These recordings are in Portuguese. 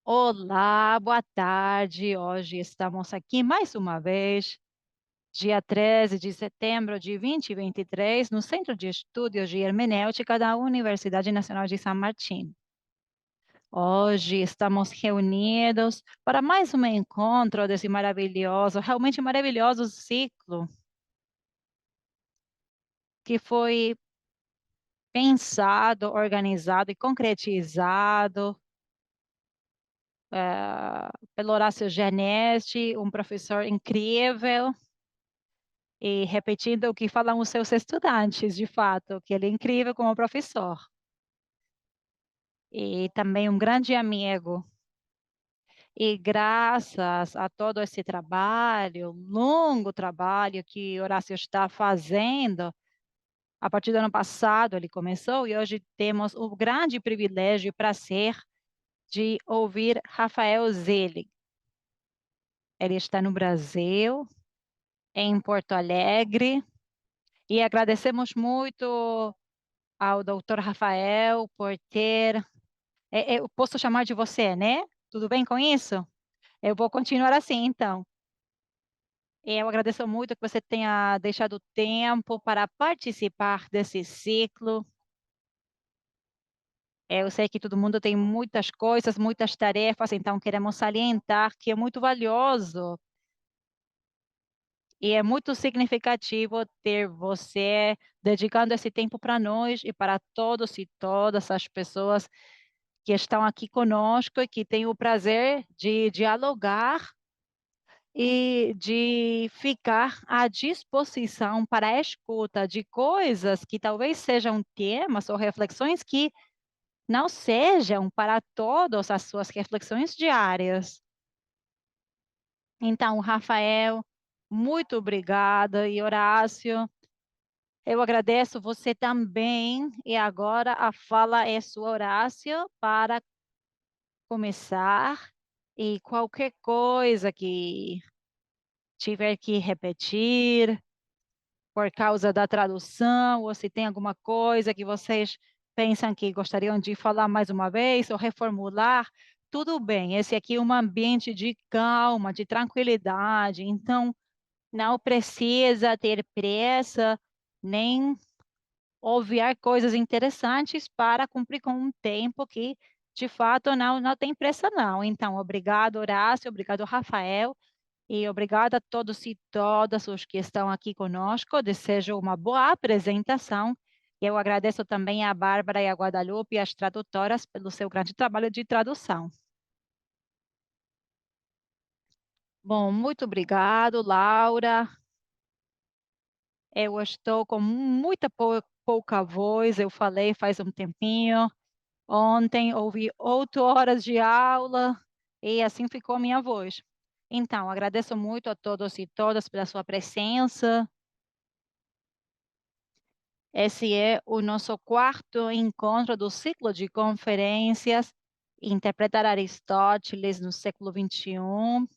Olá, boa tarde. Hoje estamos aqui mais uma vez, dia 13 de setembro de 2023, no Centro de Estudos de Hermenêutica da Universidade Nacional de San Martín. Hoje estamos reunidos para mais um encontro desse maravilhoso, realmente maravilhoso ciclo que foi pensado, organizado e concretizado pelo Horácio Giannetti, um professor incrível. E repetindo o que falam os seus estudantes, de fato, que ele é incrível como professor. E também um grande amigo. E graças a todo esse trabalho, longo trabalho que Horácio está fazendo, a partir do ano passado ele começou e hoje temos o grande privilégio e prazer de ouvir Rafael Zelig. Ele está no Brasil, em Porto Alegre, e agradecemos muito ao doutor Rafael por ter eu posso chamar de você, né? Tudo bem com isso? Eu vou continuar assim então. Eu agradeço muito que você tenha deixado tempo para participar desse ciclo. Eu sei que todo mundo tem muitas coisas, muitas tarefas, então queremos salientar que é muito valioso e é muito significativo ter você dedicando esse tempo para nós e para todos e todas as pessoas que estão aqui conosco e que têm o prazer de dialogar e de ficar à disposição para a escuta de coisas que talvez sejam temas ou reflexões que não sejam para todas as suas reflexões diárias. Então, Rafael, muito obrigada, e Horácio, eu agradeço você também. E agora a fala é sua, Horácio, para começar. E qualquer coisa que tiver que repetir por causa da tradução, ou se tem alguma coisa que vocês pensam que gostariam de falar mais uma vez ou reformular, tudo bem. Esse aqui é um ambiente de calma, de tranquilidade, então não precisa ter pressa, nem obviar coisas interessantes para cumprir com um tempo que, de fato, não tem pressa não. Então, obrigado, Horácio, obrigado, Rafael, e obrigada a todos e todas os que estão aqui conosco. Desejo uma boa apresentação. Eu agradeço também a Bárbara e a Guadalupe, as tradutoras, pelo seu grande trabalho de tradução. Bom, muito obrigado, Laura. Eu estou com muita pouca voz, eu falei faz um tempinho. Ontem houve 8 horas de aula e assim ficou a minha voz. Então, agradeço muito a todos e todas pela sua presença. Esse é o nosso quarto encontro do ciclo de conferências Interpretar Aristóteles no século XXI,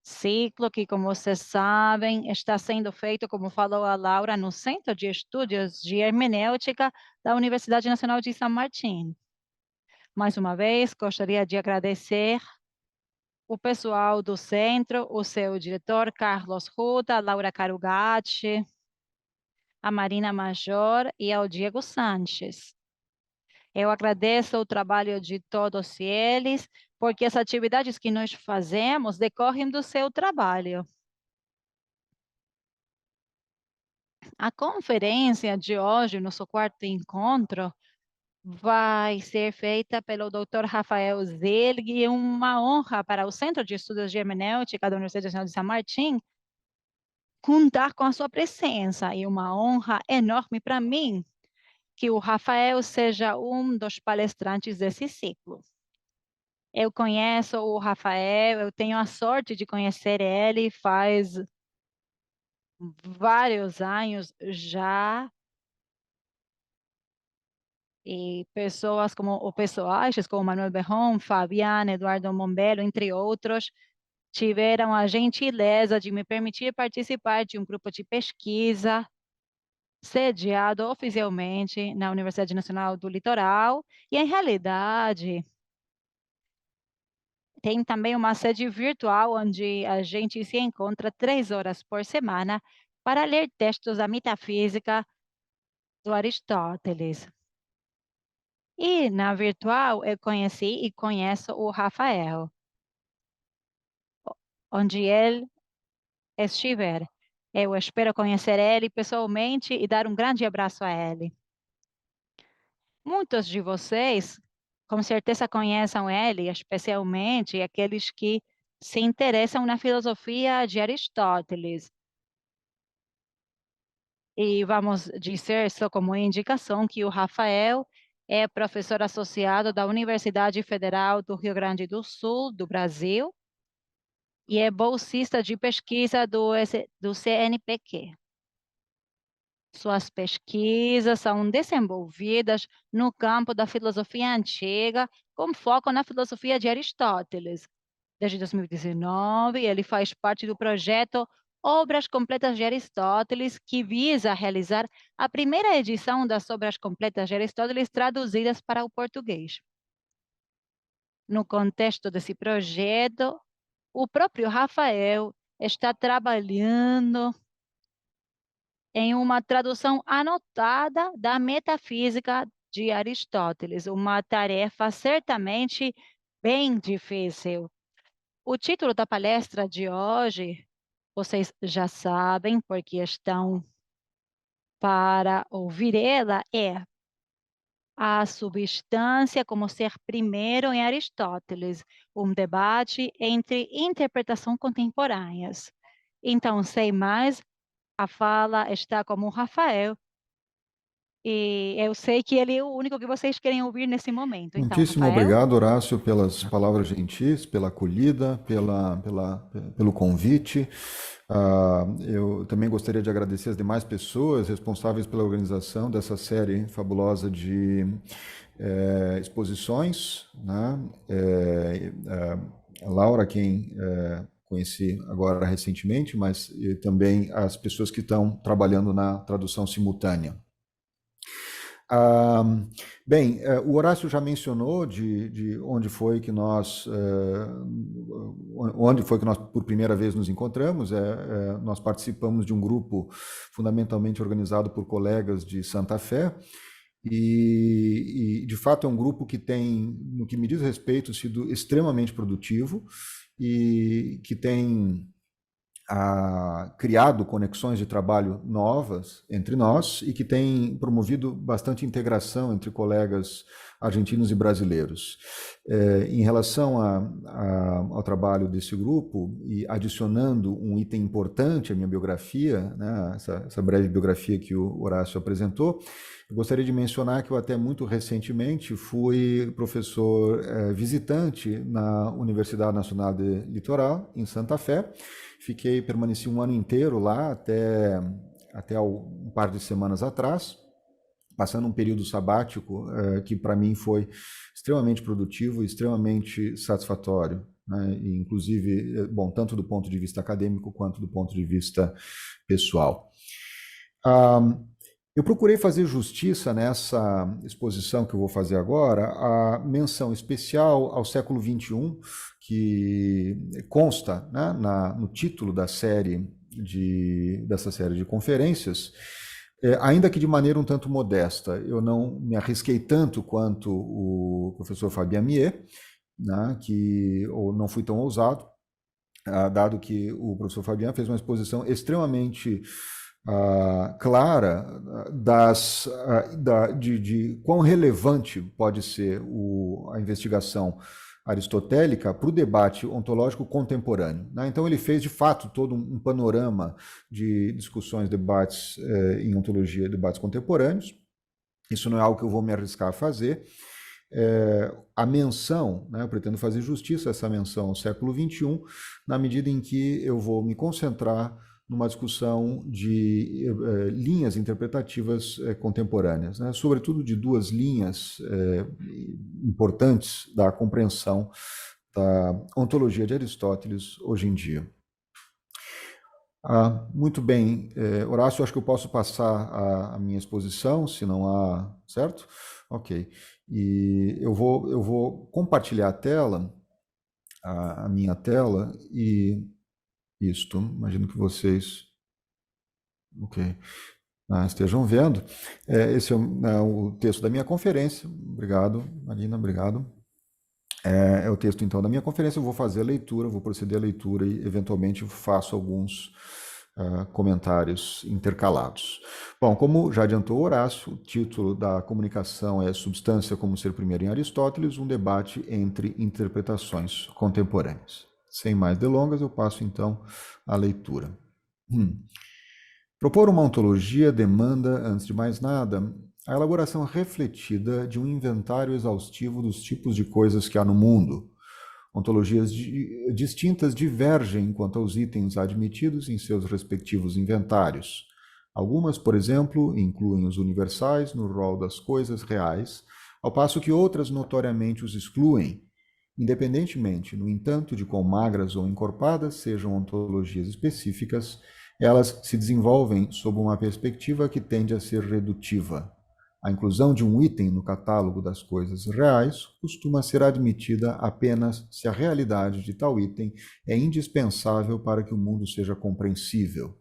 ciclo que, como vocês sabem, está sendo feito, como falou a Laura, no Centro de Estudos de Hermenêutica da Universidade Nacional de San Martín. Mais uma vez, gostaria de agradecer o pessoal do centro, o seu diretor, Carlos Ruta, a Laura Carugatti, a Marina Major e ao Diego Sanches. Eu agradeço o trabalho de todos eles, porque as atividades que nós fazemos decorrem do seu trabalho. A conferência de hoje, nosso quarto encontro, vai ser feita pelo Dr. Rafael Zelg, e é uma honra para o Centro de Estudos de Hermenêutica da Universidade Nacional de San Martín contar com a sua presença, e uma honra enorme para mim que o Rafael seja um dos palestrantes desse ciclo. Eu conheço o Rafael, eu tenho a sorte de conhecer ele faz vários anos já, e pessoas como o pessoais como Manuel Berron, Fabiana, Eduardo Mombello, entre outros, tiveram a gentileza de me permitir participar de um grupo de pesquisa sediado oficialmente na Universidade Nacional do Litoral, e em realidade tem também uma sede virtual onde a gente se encontra 3 horas por semana para ler textos da metafísica do Aristóteles. E na virtual eu conheci e conheço o Rafael, onde ele estiver. Eu espero conhecer ele pessoalmente e dar um grande abraço a ele. Muitos de vocês, com certeza, conhecem ele, especialmente aqueles que se interessam na filosofia de Aristóteles. E vamos dizer, só como indicação, que o Rafael é professor associado da Universidade Federal do Rio Grande do Sul, do Brasil, e é bolsista de pesquisa do CNPq. Suas pesquisas são desenvolvidas no campo da filosofia antiga, com foco na filosofia de Aristóteles. Desde 2019, ele faz parte do projeto Obras Completas de Aristóteles, que visa realizar a primeira edição das Obras Completas de Aristóteles traduzidas para o português. No contexto desse projeto, o próprio Rafael está trabalhando em uma tradução anotada da metafísica de Aristóteles, uma tarefa certamente bem difícil. O título da palestra de hoje, vocês já sabem, porque estão para ouvir ela, é A Substância como Ser Primeiro em Aristóteles, um debate entre interpretação contemporâneas. Então, sem mais, a fala está com o Rafael, e eu sei que ele é o único que vocês querem ouvir nesse momento. Então, Muitíssimo Rafael, obrigado, Horácio, pelas palavras gentis, pela acolhida, pelo convite. Eu também gostaria de agradecer as demais pessoas responsáveis pela organização dessa série fabulosa de exposições, né? A Laura, quem conheci agora recentemente, mas também as pessoas que estão trabalhando na tradução simultânea. Ah, bem, o Horácio já mencionou de onde foi que nós por primeira vez nos encontramos. Nós participamos de um grupo fundamentalmente organizado por colegas de Santa Fé, e de fato é um grupo que tem, no que me diz respeito, sido extremamente produtivo e que tem criado conexões de trabalho novas entre nós e que tem promovido bastante integração entre colegas argentinos e brasileiros. Em relação ao trabalho desse grupo, e adicionando um item importante à minha biografia, né, essa breve biografia que o Horácio apresentou, eu gostaria de mencionar que eu até muito recentemente fui professor visitante na Universidade Nacional de Litoral, em Santa Fé. Permaneci um ano inteiro lá, até um par de semanas atrás, passando um período sabático que para mim foi extremamente produtivo e extremamente satisfatório, né? E, inclusive, bom, tanto do ponto de vista acadêmico quanto do ponto de vista pessoal. Eu procurei fazer justiça nessa exposição que eu vou fazer agora, a menção especial ao século XXI, que consta, né, no título dessa série de conferências, ainda que de maneira um tanto modesta. Eu não me arrisquei tanto quanto o professor Fabien Mier, né, ou não fui tão ousado, dado que o professor Fabien fez uma exposição extremamente clara de quão relevante pode ser a investigação aristotélica para o debate ontológico contemporâneo, né? Então ele fez de fato todo um panorama de discussões, debates em ontologia, debates contemporâneos. Isso não é algo que eu vou me arriscar a fazer. A menção, né, eu pretendo fazer justiça a essa menção ao século XXI, na medida em que eu vou me concentrar numa discussão de linhas interpretativas contemporâneas, né? Sobretudo de duas linhas importantes da compreensão da ontologia de Aristóteles hoje em dia. Muito bem, Horácio, acho que eu posso passar a minha exposição, se não há, certo? Ok. E eu vou compartilhar a tela, a minha tela, e isto, imagino que vocês, ok, estejam vendo. Esse é o texto da minha conferência. Obrigado, Marina, obrigado. É o texto, então, da minha conferência. Eu vou fazer a leitura, vou proceder à leitura e, eventualmente, faço alguns comentários intercalados. Bom, como já adiantou Horácio, o título da comunicação é Substância como Ser Primeiro em Aristóteles, um debate entre interpretações contemporâneas. Sem mais delongas, eu passo, então, à leitura. Propor uma ontologia demanda, antes de mais nada, a elaboração refletida de um inventário exaustivo dos tipos de coisas que há no mundo. Ontologias distintas divergem quanto aos itens admitidos em seus respectivos inventários. Algumas, por exemplo, incluem os universais no rol das coisas reais, ao passo que outras notoriamente os excluem, independentemente, no entanto, de quão magras ou encorpadas sejam ontologias específicas, elas se desenvolvem sob uma perspectiva que tende a ser redutiva. A inclusão de um item no catálogo das coisas reais costuma ser admitida apenas se a realidade de tal item é indispensável para que o mundo seja compreensível.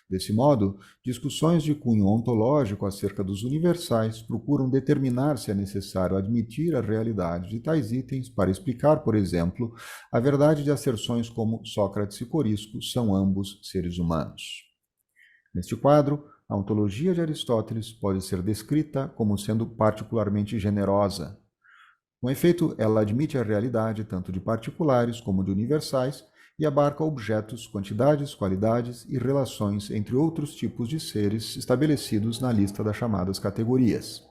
Desse modo, discussões de cunho ontológico acerca dos universais procuram determinar se é necessário admitir a realidade de tais itens para explicar, por exemplo, a verdade de asserções como Sócrates e Corisco são ambos seres humanos. Neste quadro, a ontologia de Aristóteles pode ser descrita como sendo particularmente generosa. Com efeito, ela admite a realidade tanto de particulares como de universais e abarca objetos, quantidades, qualidades e relações entre outros tipos de seres estabelecidos na lista das chamadas categorias.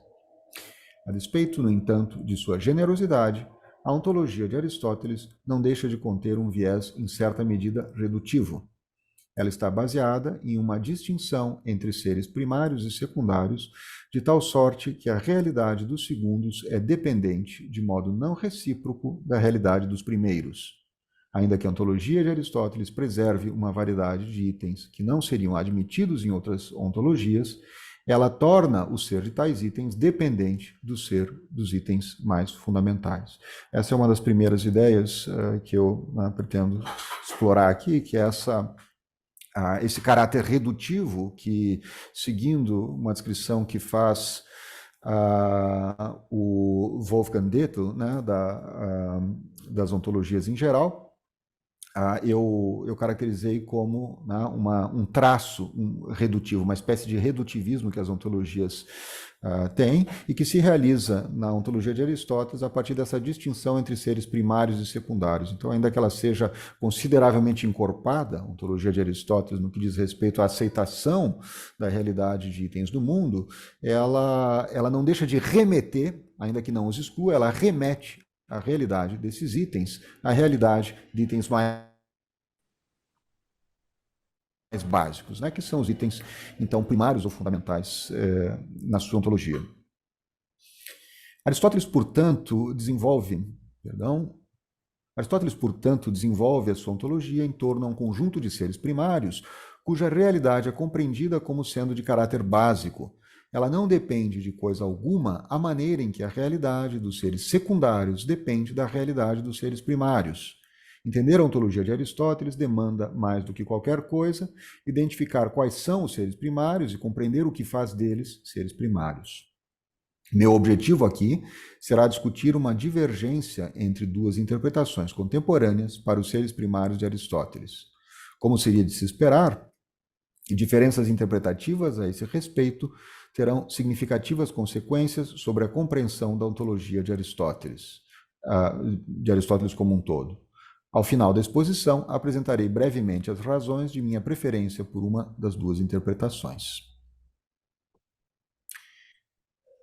A despeito, no entanto, de sua generosidade, a ontologia de Aristóteles não deixa de conter um viés em certa medida redutivo. Ela está baseada em uma distinção entre seres primários e secundários, de tal sorte que a realidade dos segundos é dependente, de modo não recíproco, da realidade dos primeiros. Ainda que a ontologia de Aristóteles preserve uma variedade de itens que não seriam admitidos em outras ontologias, ela torna o ser de tais itens dependente do ser dos itens mais fundamentais. Essa é uma das primeiras ideias que eu pretendo explorar aqui, que é esse caráter redutivo que, seguindo uma descrição que faz o Wolfgang Dettel, né, das ontologias em geral, eu caracterizei como, né, um traço redutivo, uma espécie de redutivismo que as ontologias têm e que se realiza na ontologia de Aristóteles a partir dessa distinção entre seres primários e secundários. Então, ainda que ela seja consideravelmente encorpada, a ontologia de Aristóteles, no que diz respeito à aceitação da realidade de itens do mundo, ela não deixa de remeter, ainda que não os exclua, ela remete a realidade desses itens, a realidade de itens mais básicos, né, que são os itens, então, primários ou fundamentais na sua ontologia. Aristóteles, portanto, desenvolve a sua ontologia em torno a um conjunto de seres primários, cuja realidade é compreendida como sendo de caráter básico. Ela não depende de coisa alguma, à maneira em que a realidade dos seres secundários depende da realidade dos seres primários. Entender a ontologia de Aristóteles demanda, mais do que qualquer coisa, identificar quais são os seres primários e compreender o que faz deles seres primários. Meu objetivo aqui será discutir uma divergência entre duas interpretações contemporâneas para os seres primários de Aristóteles. Como seria de se esperar, diferenças interpretativas a esse respeito terão significativas consequências sobre a compreensão da ontologia de Aristóteles como um todo. Ao final da exposição, apresentarei brevemente as razões de minha preferência por uma das duas interpretações.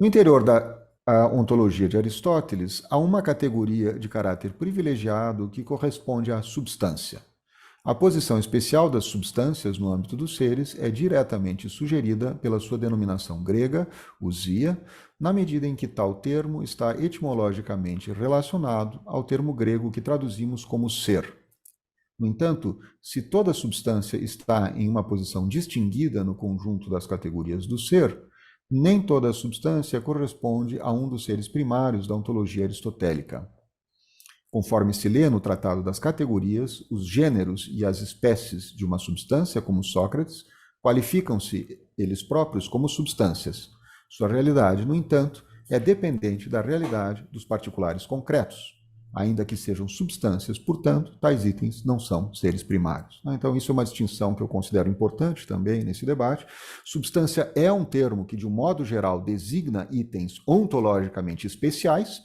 No interior da ontologia de Aristóteles, há uma categoria de caráter privilegiado que corresponde à substância. A posição especial das substâncias no âmbito dos seres é diretamente sugerida pela sua denominação grega, ousia, na medida em que tal termo está etimologicamente relacionado ao termo grego que traduzimos como ser. No entanto, se toda substância está em uma posição distinguida no conjunto das categorias do ser, nem toda substância corresponde a um dos seres primários da ontologia aristotélica. Conforme se lê no Tratado das Categorias, os gêneros e as espécies de uma substância, como Sócrates, qualificam-se eles próprios como substâncias. Sua realidade, no entanto, é dependente da realidade dos particulares concretos. Ainda que sejam substâncias, portanto, tais itens não são seres primários. Então, isso é uma distinção que eu considero importante também nesse debate. Substância é um termo que, de um modo geral, designa itens ontologicamente especiais,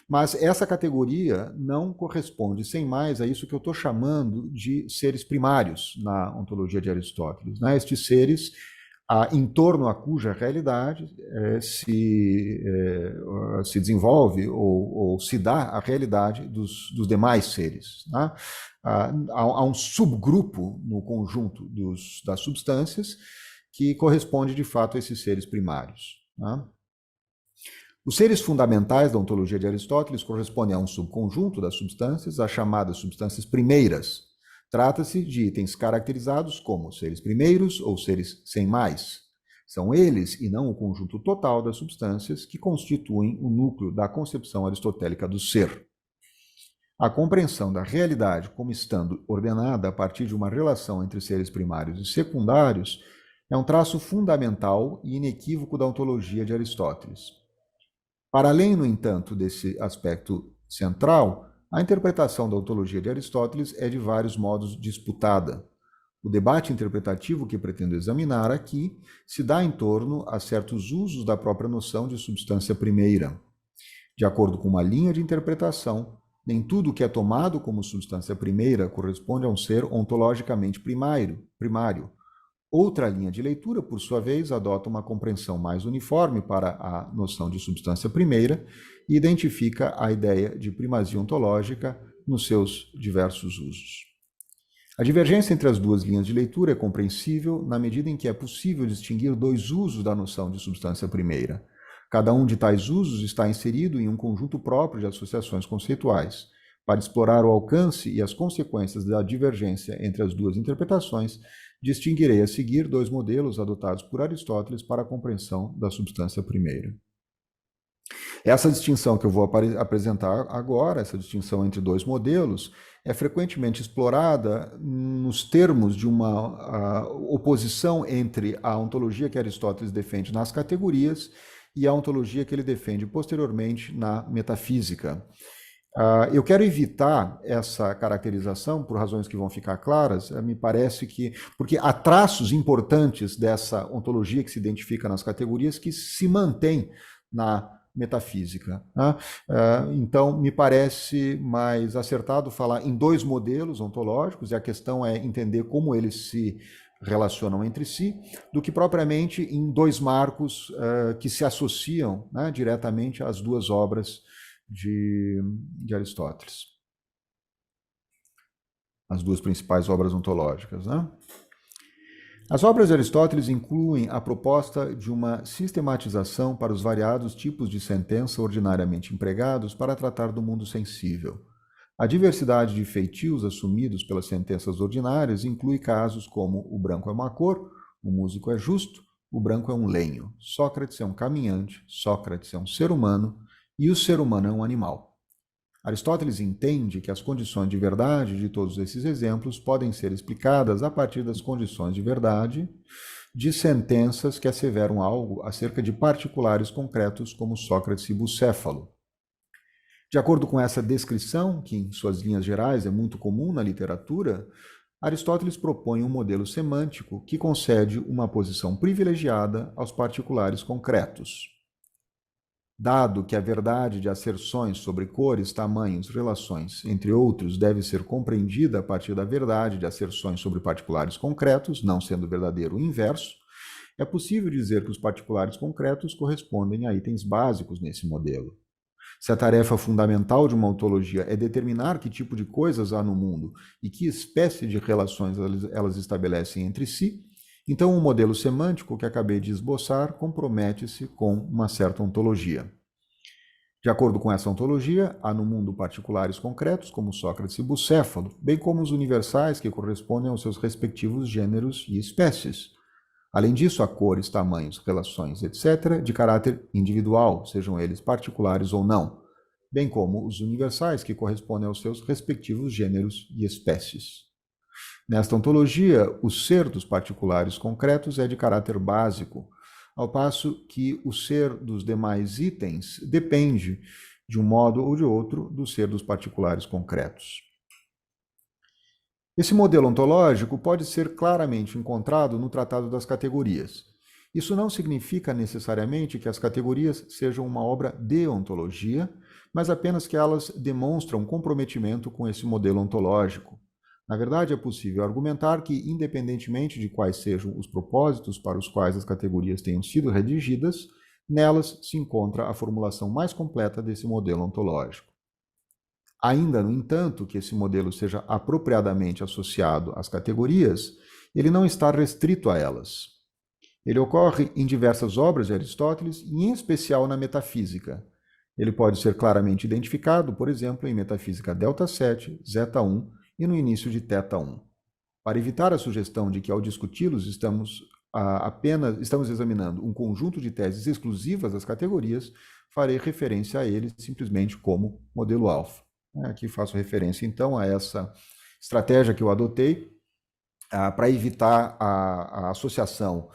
mas essa categoria não corresponde, sem mais, a isso que eu estou chamando de seres primários na ontologia de Aristóteles. Né? Estes seres em torno a cuja realidade se desenvolve ou se dá a realidade dos demais seres. Né? Há um subgrupo no conjunto das substâncias que corresponde, de fato, a esses seres primários. Né? Os seres fundamentais da ontologia de Aristóteles correspondem a um subconjunto das substâncias, as chamadas substâncias primeiras. Trata-se de itens caracterizados como seres primeiros ou seres sem mais. São eles, e não o conjunto total das substâncias, que constituem o núcleo da concepção aristotélica do ser. A compreensão da realidade como estando ordenada a partir de uma relação entre seres primários e secundários é um traço fundamental e inequívoco da ontologia de Aristóteles. Para além, no entanto, desse aspecto central, a interpretação da ontologia de Aristóteles é de vários modos disputada. O debate interpretativo que pretendo examinar aqui se dá em torno a certos usos da própria noção de substância primeira. De acordo com uma linha de interpretação, nem tudo o que é tomado como substância primeira corresponde a um ser ontologicamente primário. Outra linha de leitura, por sua vez, adota uma compreensão mais uniforme para a noção de substância primeira e identifica a ideia de primazia ontológica nos seus diversos usos. A divergência entre as duas linhas de leitura é compreensível na medida em que é possível distinguir dois usos da noção de substância primeira. Cada um de tais usos está inserido em um conjunto próprio de associações conceituais. Para explorar o alcance e as consequências da divergência entre as duas interpretações, distinguirei a seguir dois modelos adotados por Aristóteles para a compreensão da substância primeira. Essa distinção que eu vou apresentar agora, essa distinção entre dois modelos, é frequentemente explorada nos termos de uma oposição entre a ontologia que Aristóteles defende nas categorias e a ontologia que ele defende posteriormente na metafísica. Eu quero evitar essa caracterização por razões que vão ficar claras. Me parece que, porque há traços importantes dessa ontologia que se identifica nas categorias que se mantém na metafísica. Né? Então, me parece mais acertado falar em dois modelos ontológicos, e a questão é entender como eles se relacionam entre si, do que propriamente em dois marcos que se associam, né, diretamente às duas obras de Aristóteles. As duas principais obras ontológicas. Né? As obras de Aristóteles incluem a proposta de uma sistematização para os variados tipos de sentença ordinariamente empregados para tratar do mundo sensível. A diversidade de feitios assumidos pelas sentenças ordinárias inclui casos como o branco é uma cor, o músico é justo, o branco é um lenho, Sócrates é um caminhante, Sócrates é um ser humano, e o ser humano é um animal. Aristóteles entende que as condições de verdade de todos esses exemplos podem ser explicadas a partir das condições de verdade de sentenças que asseveram algo acerca de particulares concretos como Sócrates e Bucéfalo. De acordo com essa descrição, que em suas linhas gerais é muito comum na literatura, Aristóteles propõe um modelo semântico que concede uma posição privilegiada aos particulares concretos. Dado que a verdade de asserções sobre cores, tamanhos, relações, entre outros, deve ser compreendida a partir da verdade de asserções sobre particulares concretos, não sendo verdadeiro o inverso, é possível dizer que os particulares concretos correspondem a itens básicos nesse modelo. Se a tarefa fundamental de uma ontologia é determinar que tipo de coisas há no mundo e que espécie de relações elas estabelecem entre si, então o modelo semântico que acabei de esboçar compromete-se com uma certa ontologia. De acordo com essa ontologia, há no mundo particulares concretos, como Sócrates e Bucéfalo, bem como os universais que correspondem aos seus respectivos gêneros e espécies. Além disso, há cores, tamanhos, relações, etc., de caráter individual, sejam eles particulares ou não, bem como os universais que correspondem aos seus respectivos gêneros e espécies. Nesta ontologia, o ser dos particulares concretos é de caráter básico, ao passo que o ser dos demais itens depende, de um modo ou de outro, do ser dos particulares concretos. Esse modelo ontológico pode ser claramente encontrado no Tratado das Categorias. Isso não significa necessariamente que as categorias sejam uma obra de ontologia, mas apenas que elas demonstram comprometimento com esse modelo ontológico. Na verdade, é possível argumentar que, independentemente de quais sejam os propósitos para os quais as categorias tenham sido redigidas, nelas se encontra a formulação mais completa desse modelo ontológico. Ainda, no entanto, que esse modelo seja apropriadamente associado às categorias, ele não está restrito a elas. Ele ocorre em diversas obras de Aristóteles e, em especial, na metafísica. Ele pode ser claramente identificado, por exemplo, em Metafísica Delta 7, Zeta 1 e no início de Teta 1. Para evitar a sugestão de que, ao discuti-los, estamos examinando um conjunto de teses exclusivas das categorias, farei referência a eles simplesmente como modelo alfa. Aqui faço referência, então, a essa estratégia que eu adotei para evitar a associação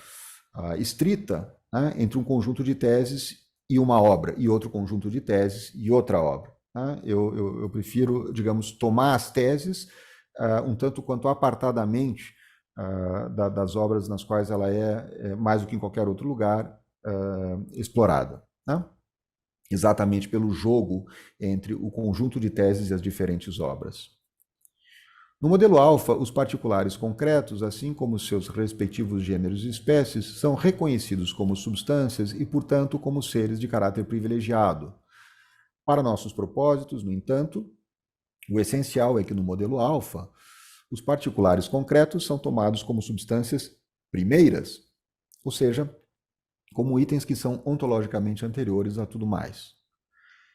estrita entre um conjunto de teses e uma obra, e outro conjunto de teses e outra obra. Eu prefiro, digamos, tomar as teses um tanto quanto apartadamente das obras nas quais ela é mais do que em qualquer outro lugar, explorada. Exatamente pelo jogo entre o conjunto de teses e as diferentes obras. No modelo alfa, os particulares concretos, assim como seus respectivos gêneros e espécies, são reconhecidos como substâncias e, portanto, como seres de caráter privilegiado. Para nossos propósitos, no entanto, o essencial é que no modelo alfa, os particulares concretos são tomados como substâncias primeiras, ou seja, como itens que são ontologicamente anteriores a tudo mais.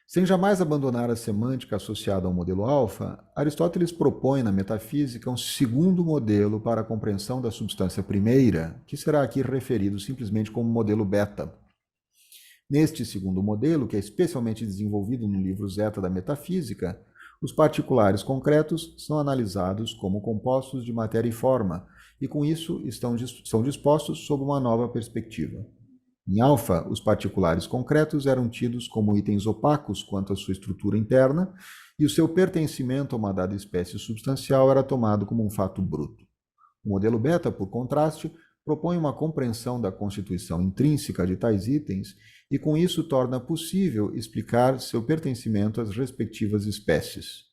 Sem jamais abandonar a semântica associada ao modelo alfa, Aristóteles propõe na metafísica um segundo modelo para a compreensão da substância primeira, que será aqui referido simplesmente como modelo beta. Neste segundo modelo, que é especialmente desenvolvido no livro Zeta da Metafísica, os particulares concretos são analisados como compostos de matéria e forma, e com isso são dispostos sob uma nova perspectiva. Em alfa, os particulares concretos eram tidos como itens opacos quanto à sua estrutura interna, e o seu pertencimento a uma dada espécie substancial era tomado como um fato bruto. O modelo beta, por contraste, propõe uma compreensão da constituição intrínseca de tais itens e, com isso, torna possível explicar seu pertencimento às respectivas espécies.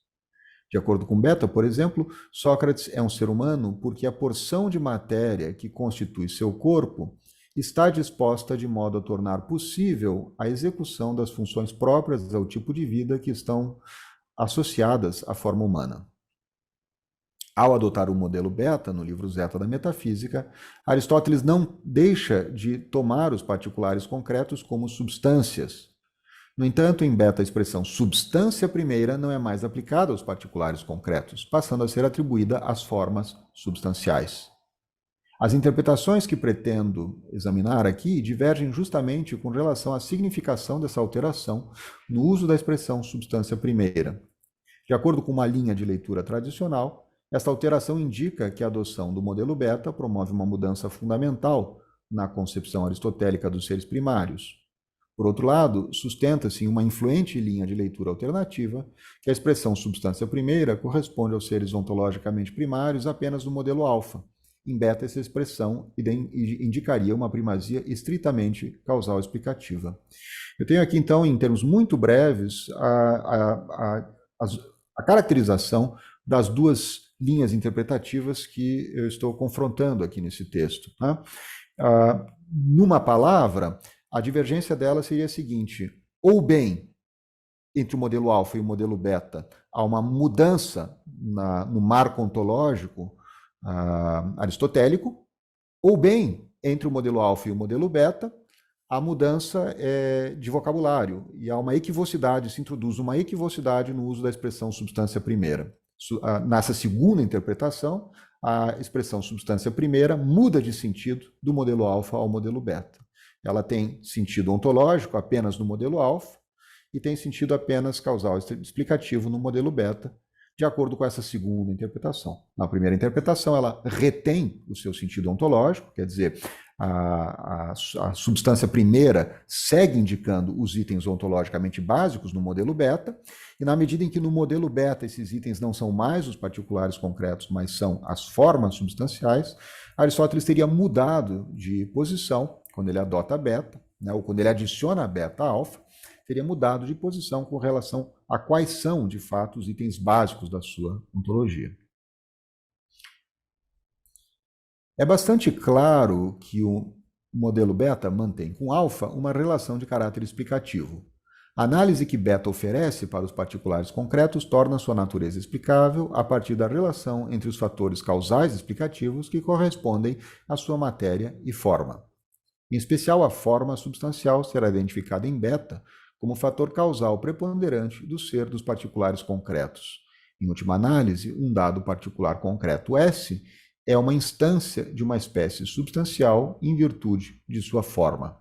De acordo com Beta, por exemplo, Sócrates é um ser humano porque a porção de matéria que constitui seu corpo está disposta de modo a tornar possível a execução das funções próprias ao tipo de vida que estão associadas à forma humana. Ao adotar o modelo beta no livro Zeta da Metafísica, Aristóteles não deixa de tomar os particulares concretos como substâncias. No entanto, em beta, a expressão substância primeira não é mais aplicada aos particulares concretos, passando a ser atribuída às formas substanciais. As interpretações que pretendo examinar aqui divergem justamente com relação à significação dessa alteração no uso da expressão substância primeira. De acordo com uma linha de leitura tradicional, esta alteração indica que a adoção do modelo beta promove uma mudança fundamental na concepção aristotélica dos seres primários. Por outro lado, sustenta-se em uma influente linha de leitura alternativa que a expressão substância primeira corresponde aos seres ontologicamente primários apenas no modelo alfa. Em beta, essa expressão indicaria uma primazia estritamente causal explicativa. Eu tenho aqui, então, em termos muito breves, a caracterização das duas linhas interpretativas que eu estou confrontando aqui nesse texto. Numa palavra, a divergência dela seria a seguinte: ou bem entre o modelo alfa e o modelo beta, há uma mudança no marco ontológico aristotélico, ou bem, entre o modelo alfa e o modelo beta, a mudança é de vocabulário e há uma equivocidade, se introduz uma equivocidade no uso da expressão substância primeira. Nessa segunda interpretação, a expressão substância primeira muda de sentido do modelo alfa ao modelo beta. Ela tem sentido ontológico apenas no modelo alfa e tem sentido apenas causal explicativo no modelo beta, de acordo com essa segunda interpretação. Na primeira interpretação, ela retém o seu sentido ontológico, quer dizer, a substância primeira segue indicando os itens ontologicamente básicos no modelo beta, e na medida em que no modelo beta esses itens não são mais os particulares concretos, mas são as formas substanciais, Aristóteles teria mudado de posição quando ele adota a beta, né, ou quando ele adiciona a beta a alfa, teria mudado de posição com relação a quais são, de fato, os itens básicos da sua ontologia. É bastante claro que o modelo beta mantém com alfa uma relação de caráter explicativo. A análise que beta oferece para os particulares concretos torna sua natureza explicável a partir da relação entre os fatores causais explicativos que correspondem à sua matéria e forma. Em especial, a forma substancial será identificada em beta como fator causal preponderante do ser dos particulares concretos. Em última análise, um dado particular concreto S é uma instância de uma espécie substancial em virtude de sua forma.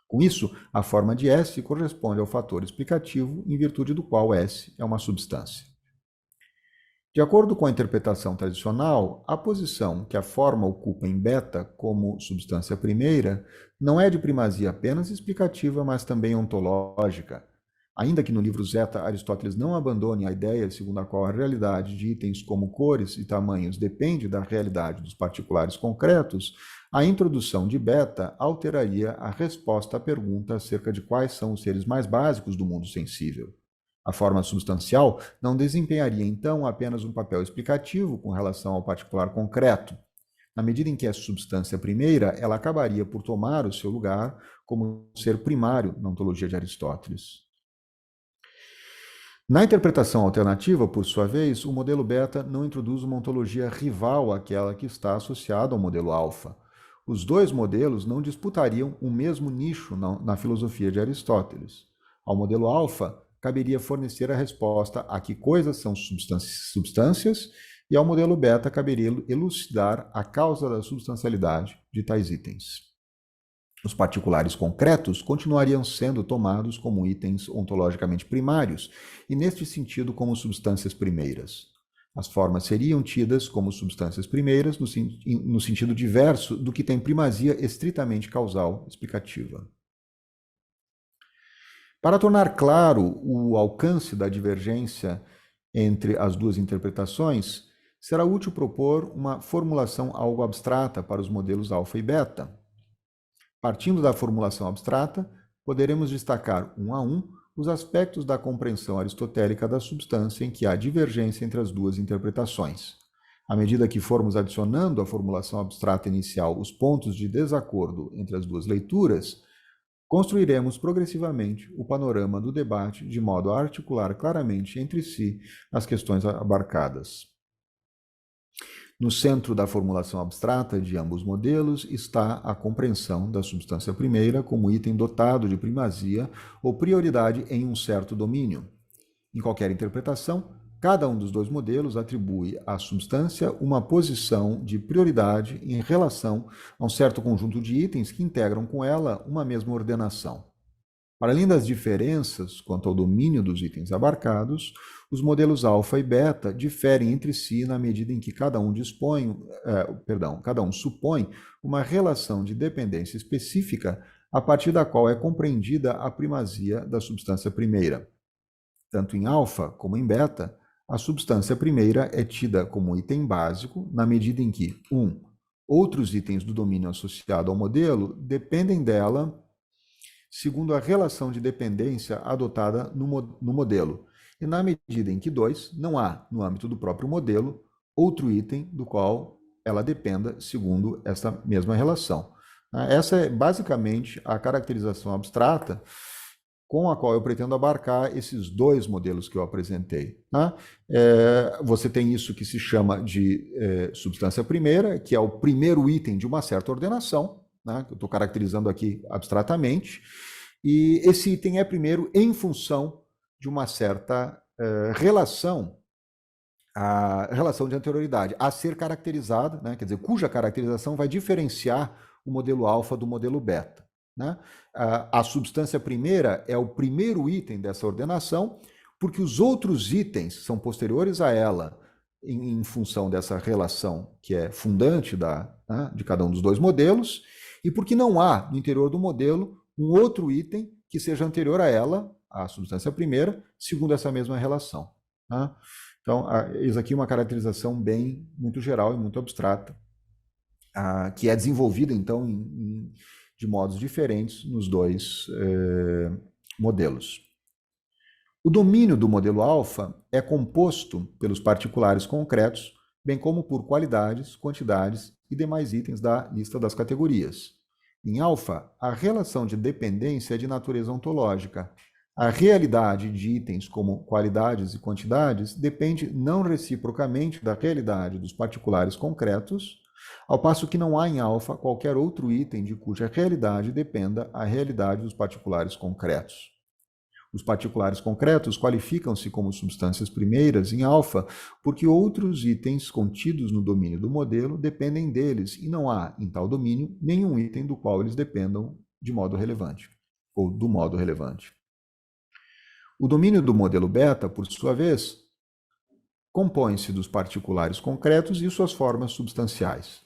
Com isso, a forma de S corresponde ao fator explicativo em virtude do qual S é uma substância. De acordo com a interpretação tradicional, a posição que a forma ocupa em beta como substância primeira não é de primazia apenas explicativa, mas também ontológica. Ainda que no livro Zeta Aristóteles não abandone a ideia segundo a qual a realidade de itens como cores e tamanhos depende da realidade dos particulares concretos, a introdução de beta alteraria a resposta à pergunta acerca de quais são os seres mais básicos do mundo sensível. A forma substancial não desempenharia, então, apenas um papel explicativo com relação ao particular concreto. Na medida em que é substância primeira, ela acabaria por tomar o seu lugar como ser primário na ontologia de Aristóteles. Na interpretação alternativa, por sua vez, o modelo beta não introduz uma ontologia rival àquela que está associada ao modelo alfa. Os dois modelos não disputariam o mesmo nicho na filosofia de Aristóteles. Ao modelo alfa, caberia fornecer a resposta a que coisas são substâncias, e ao modelo beta caberia elucidar a causa da substancialidade de tais itens. Os particulares concretos continuariam sendo tomados como itens ontologicamente primários, e neste sentido como substâncias primeiras. As formas seriam tidas como substâncias primeiras no sentido diverso do que tem primazia estritamente causal explicativa. Para tornar claro o alcance da divergência entre as duas interpretações, será útil propor uma formulação algo abstrata para os modelos alfa e beta. Partindo da formulação abstrata, poderemos destacar um a um os aspectos da compreensão aristotélica da substância em que há divergência entre as duas interpretações. À medida que formos adicionando à formulação abstrata inicial os pontos de desacordo entre as duas leituras, construiremos progressivamente o panorama do debate de modo a articular claramente entre si as questões abarcadas. No centro da formulação abstrata de ambos modelos está a compreensão da substância primeira como item dotado de primazia ou prioridade em um certo domínio. Em qualquer interpretação, cada um dos dois modelos atribui à substância uma posição de prioridade em relação a um certo conjunto de itens que integram com ela uma mesma ordenação. Para além das diferenças quanto ao domínio dos itens abarcados, os modelos alfa e beta diferem entre si na medida em que cada um supõe uma relação de dependência específica a partir da qual é compreendida a primazia da substância primeira. Tanto em alfa como em beta, a substância primeira é tida como item básico na medida em que, outros itens do domínio associado ao modelo dependem dela segundo a relação de dependência adotada no modelo, e na medida em que 2, não há, no âmbito do próprio modelo, outro item do qual ela dependa segundo essa mesma relação. Essa é basicamente a caracterização abstrata com a qual eu pretendo abarcar esses dois modelos que eu apresentei. Tá? Você tem isso que se chama de substância primeira, que é o primeiro item de uma certa ordenação, né, que eu estou caracterizando aqui abstratamente, e esse item é primeiro em função de uma certa relação, a relação de anterioridade a ser caracterizada, né, quer dizer, cuja caracterização vai diferenciar o modelo alfa do modelo beta. Né? A substância primeira é o primeiro item dessa ordenação, porque os outros itens são posteriores a ela em função dessa relação que é fundante de cada um dos dois modelos, e porque não há no interior do modelo um outro item que seja anterior a ela, a substância primeira, segundo essa mesma relação. Tá? Então, eis aqui uma caracterização muito geral e muito abstrata, que é desenvolvida, então, de modos diferentes nos dois modelos. O domínio do modelo alfa é composto pelos particulares concretos, bem como por qualidades, quantidades e demais itens da lista das categorias. Em alfa, a relação de dependência é de natureza ontológica. A realidade de itens como qualidades e quantidades depende não reciprocamente da realidade dos particulares concretos, ao passo que não há em alfa qualquer outro item de cuja realidade dependa a realidade dos particulares concretos. Os particulares concretos qualificam-se como substâncias primeiras em alfa porque outros itens contidos no domínio do modelo dependem deles e não há, em tal domínio, nenhum item do qual eles dependam de modo relevante, ou do modo relevante. O domínio do modelo beta, por sua vez, compõe-se dos particulares concretos e suas formas substanciais.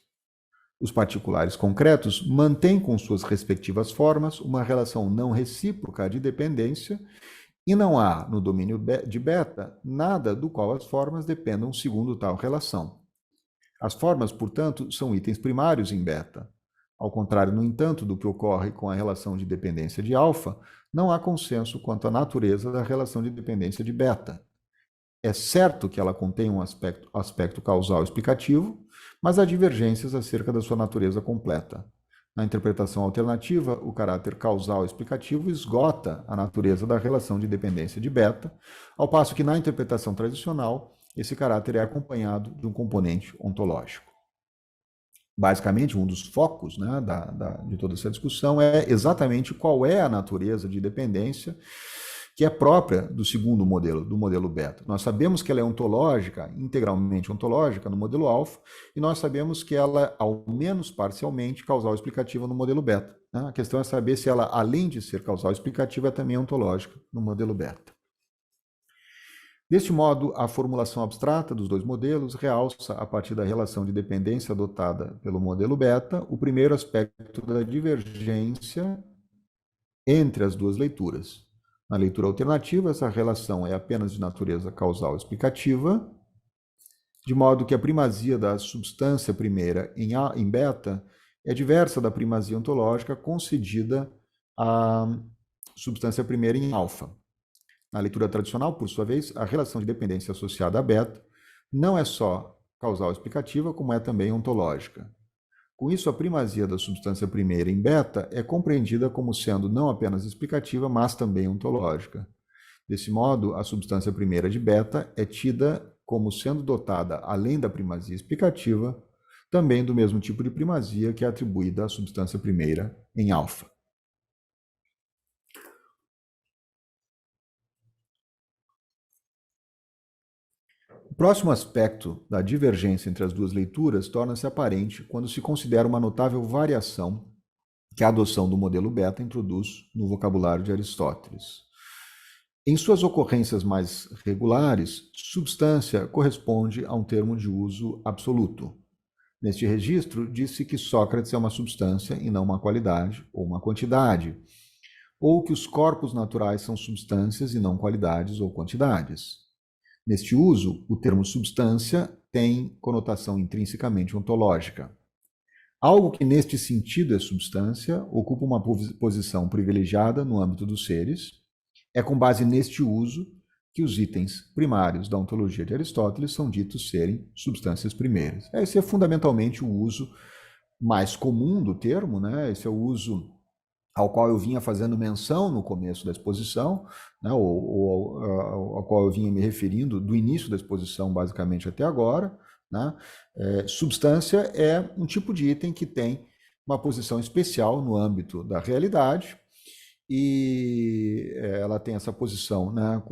Os particulares concretos mantêm com suas respectivas formas uma relação não recíproca de dependência e não há, no domínio de beta, nada do qual as formas dependam segundo tal relação. As formas, portanto, são itens primários em beta. Ao contrário, no entanto, do que ocorre com a relação de dependência de alfa, não há consenso quanto à natureza da relação de dependência de beta. É certo que ela contém um aspecto causal explicativo, mas há divergências acerca da sua natureza completa. Na interpretação alternativa, o caráter causal explicativo esgota a natureza da relação de dependência de beta, ao passo que na interpretação tradicional, esse caráter é acompanhado de um componente ontológico. Basicamente, um dos focos, né, de toda essa discussão é exatamente qual é a natureza de dependência que é própria do segundo modelo, do modelo beta. Nós sabemos que ela é ontológica, integralmente ontológica no modelo alfa, e nós sabemos que ela é, ao menos parcialmente, causal explicativa no modelo beta. Né? A questão é saber se ela, além de ser causal explicativa, é também ontológica no modelo beta. Deste modo, a formulação abstrata dos dois modelos realça, a partir da relação de dependência adotada pelo modelo beta, o primeiro aspecto da divergência entre as duas leituras. Na leitura alternativa, essa relação é apenas de natureza causal explicativa, de modo que a primazia da substância primeira em beta é diversa da primazia ontológica concedida à substância primeira em alfa. Na leitura tradicional, por sua vez, a relação de dependência associada a beta não é só causal explicativa, como é também ontológica. Com isso, a primazia da substância primeira em beta é compreendida como sendo não apenas explicativa, mas também ontológica. Desse modo, a substância primeira de beta é tida como sendo dotada, além da primazia explicativa, também do mesmo tipo de primazia que é atribuída à substância primeira em alfa. O próximo aspecto da divergência entre as duas leituras torna-se aparente quando se considera uma notável variação que a adoção do modelo beta introduz no vocabulário de Aristóteles. Em suas ocorrências mais regulares, substância corresponde a um termo de uso absoluto. Neste registro, disse que Sócrates é uma substância e não uma qualidade ou uma quantidade, ou que os corpos naturais são substâncias e não qualidades ou quantidades. Neste uso, o termo substância tem conotação intrinsecamente ontológica. Algo que neste sentido é substância ocupa uma posição privilegiada no âmbito dos seres. É com base neste uso que os itens primários da ontologia de Aristóteles são ditos serem substâncias primeiras. Esse é fundamentalmente o uso mais comum do termo, né? Esse é o uso ao qual eu vinha fazendo menção no começo da exposição, né, ou ao qual eu vinha me referindo do início da exposição, basicamente até agora, né? Substância é um tipo de item que tem uma posição especial no âmbito da realidade, e ela tem essa posição, né,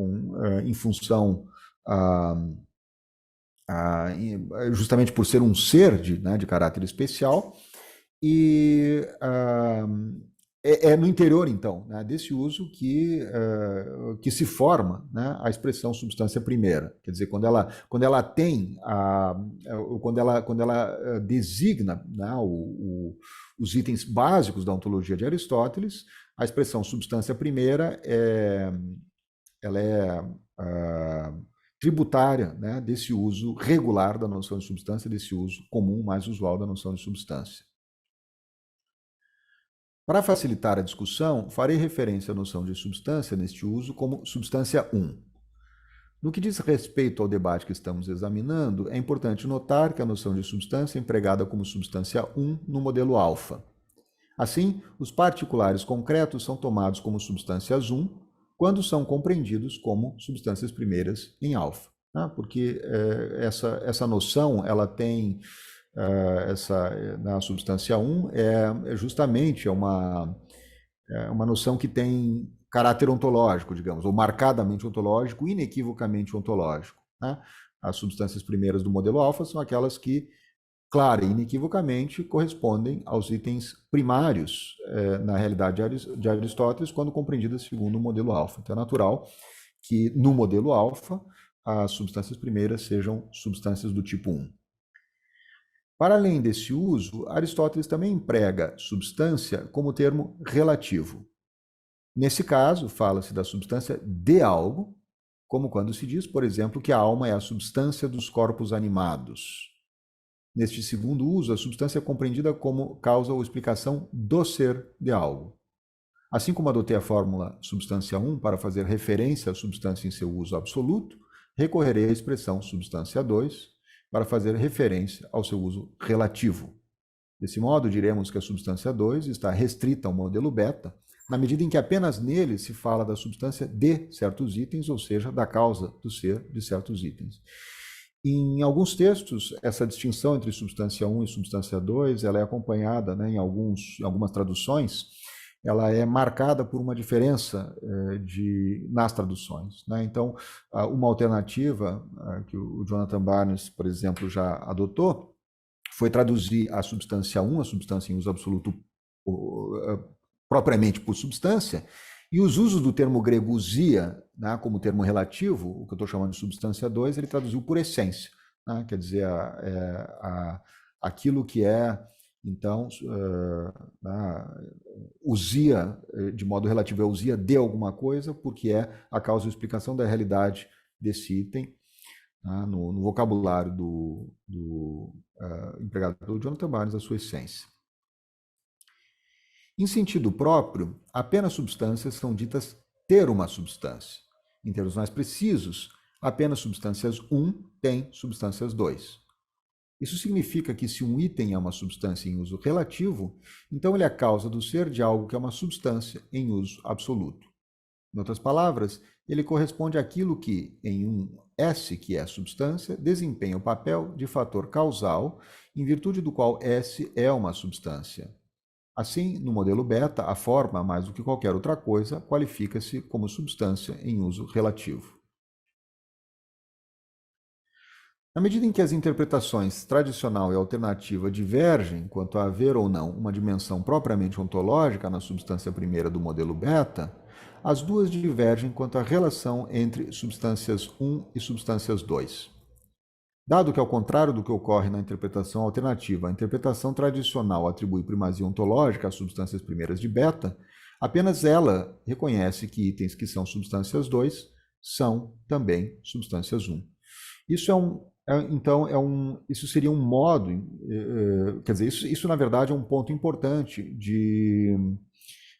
em função ah, justamente por ser um ser né, de caráter especial, e é no interior, então, né, desse uso que se forma, né, a expressão substância primeira. Quer dizer, quando ela tem, quando ela designa, né, os itens básicos da ontologia de Aristóteles, a expressão substância primeira ela é tributária, né, desse uso regular da noção de substância, desse uso comum mais usual da noção de substância. Para facilitar a discussão, farei referência à noção de substância neste uso como substância 1. No que diz respeito ao debate que estamos examinando, é importante notar que a noção de substância é empregada como substância 1 no modelo alfa. Assim, os particulares concretos são tomados como substâncias 1 quando são compreendidos como substâncias primeiras em alfa. Né? Porque essa noção ela tem na substância 1 justamente uma noção que tem caráter ontológico, digamos, ou marcadamente ontológico, inequivocamente ontológico. Né? As substâncias primeiras do modelo alfa são aquelas que, clara e inequivocamente, correspondem aos itens primários na realidade de Aristóteles, quando compreendidas segundo o modelo alfa. Então é natural que no modelo alfa as substâncias primeiras sejam substâncias do tipo 1. Para além desse uso, Aristóteles também emprega substância como termo relativo. Nesse caso, fala-se da substância de algo, como quando se diz, por exemplo, que a alma é a substância dos corpos animados. Neste segundo uso, a substância é compreendida como causa ou explicação do ser de algo. Assim como adotei a fórmula substância 1 para fazer referência à substância em seu uso absoluto, recorrerei à expressão substância 2 para fazer referência ao seu uso relativo. Desse modo, diremos que a substância 2 está restrita ao modelo beta, na medida em que apenas nele se fala da substância de certos itens, ou seja, da causa do ser de certos itens. Em alguns textos, essa distinção entre substância 1 e substância 2 ela é acompanhada, né, em algumas traduções, ela é marcada por uma diferença nas traduções. Né? Então, uma alternativa que o Jonathan Barnes, por exemplo, já adotou, foi traduzir a substância 1, a substância em uso absoluto, propriamente por substância, e os usos do termo grego usia, né, como termo relativo, o que eu estou chamando de substância 2, ele traduziu por essência. Né? Quer dizer, aquilo que é, então, usia, de modo relativo, é usia de alguma coisa, porque é a causa ou explicação da realidade desse item, no vocabulário empregado pelo Jonathan Barnes, a sua essência. Em sentido próprio, apenas substâncias são ditas ter uma substância. Em termos mais precisos, apenas substâncias 1 tem substâncias 2. Isso significa que se um item é uma substância em uso relativo, então ele é a causa do ser de algo que é uma substância em uso absoluto. Em outras palavras, ele corresponde àquilo que, em um S, que é substância, desempenha o papel de fator causal, em virtude do qual S é uma substância. Assim, no modelo beta, a forma, mais do que qualquer outra coisa, qualifica-se como substância em uso relativo. Na medida em que as interpretações tradicional e alternativa divergem quanto a haver ou não uma dimensão propriamente ontológica na substância primeira do modelo beta, as duas divergem quanto à relação entre substâncias 1 e substâncias 2. Dado que, ao contrário do que ocorre na interpretação alternativa, a interpretação tradicional atribui primazia ontológica às substâncias primeiras de beta, apenas ela reconhece que itens que são substâncias 2 são também substâncias 1. Isso seria um modo, quer dizer, isso na verdade é um ponto importante de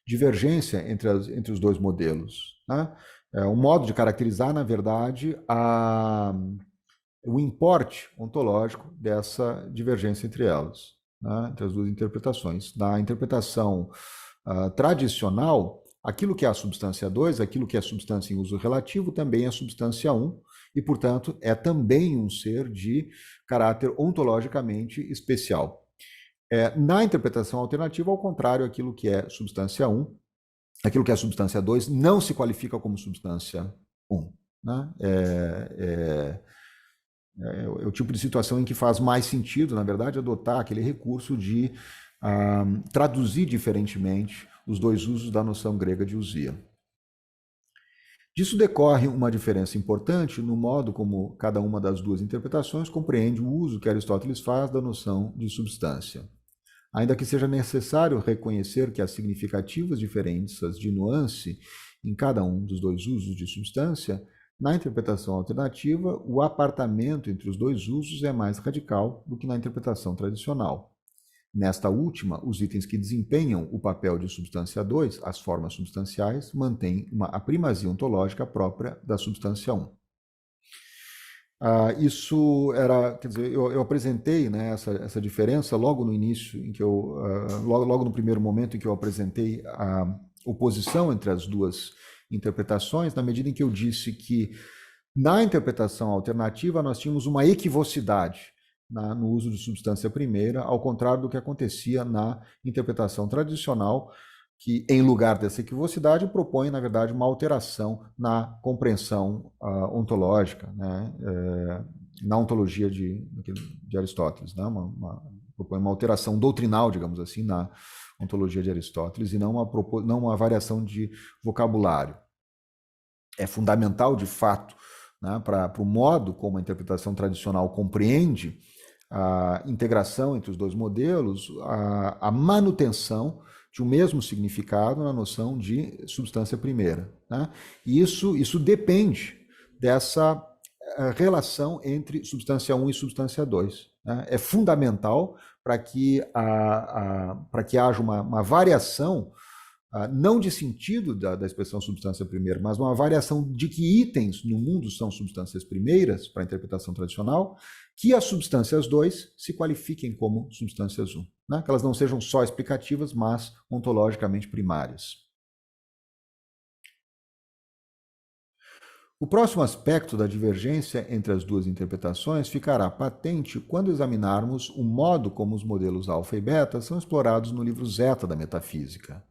divergência entre os dois modelos. Né? É um modo de caracterizar, na verdade, o importe ontológico dessa divergência entre elas, né, entre as duas interpretações. Na interpretação tradicional, aquilo que é a substância 2, aquilo que é substância em uso relativo, também é substância 1, e, portanto, é também um ser de caráter ontologicamente especial. Na interpretação alternativa, ao contrário, aquilo que é substância 1, aquilo que é substância 2, não se qualifica como substância 1. Né? É o tipo de situação em que faz mais sentido, na verdade, adotar aquele recurso de traduzir diferentemente os dois usos da noção grega de ousia. Disso decorre uma diferença importante no modo como cada uma das duas interpretações compreende o uso que Aristóteles faz da noção de substância. Ainda que seja necessário reconhecer que há significativas diferenças de nuance em cada um dos dois usos de substância, na interpretação alternativa, o apartamento entre os dois usos é mais radical do que na interpretação tradicional. Nesta última, os itens que desempenham o papel de substância 2, as formas substanciais, mantêm a primazia ontológica própria da substância 1. Isso era, quer dizer, eu apresentei, né, essa diferença logo no início, em que logo no primeiro momento em que eu apresentei a oposição entre as duas interpretações, na medida em que eu disse que na interpretação alternativa nós tínhamos uma equivocidade no uso de substância primeira, ao contrário do que acontecia na interpretação tradicional, que, em lugar dessa equivocidade, propõe, na verdade, uma alteração na compreensão ontológica, né, na ontologia de Aristóteles. Né, propõe uma alteração doutrinal, digamos assim, na ontologia de Aristóteles, e não uma variação de vocabulário. É fundamental, de fato, né, para o modo como a interpretação tradicional compreende a integração entre os dois modelos, a manutenção de um mesmo significado na noção de substância primeira. Né? E isso depende dessa relação entre substância 1 e substância 2. Né? É fundamental para que haja uma variação, não de sentido da expressão substância primeira, mas uma variação de que itens no mundo são substâncias primeiras, para a interpretação tradicional, que as substâncias 2 se qualifiquem como substâncias 1. Né? Que elas não sejam só explicativas, mas ontologicamente primárias. O próximo aspecto da divergência entre as duas interpretações ficará patente quando examinarmos o modo como os modelos alfa e beta são explorados no livro Zeta da Metafísica.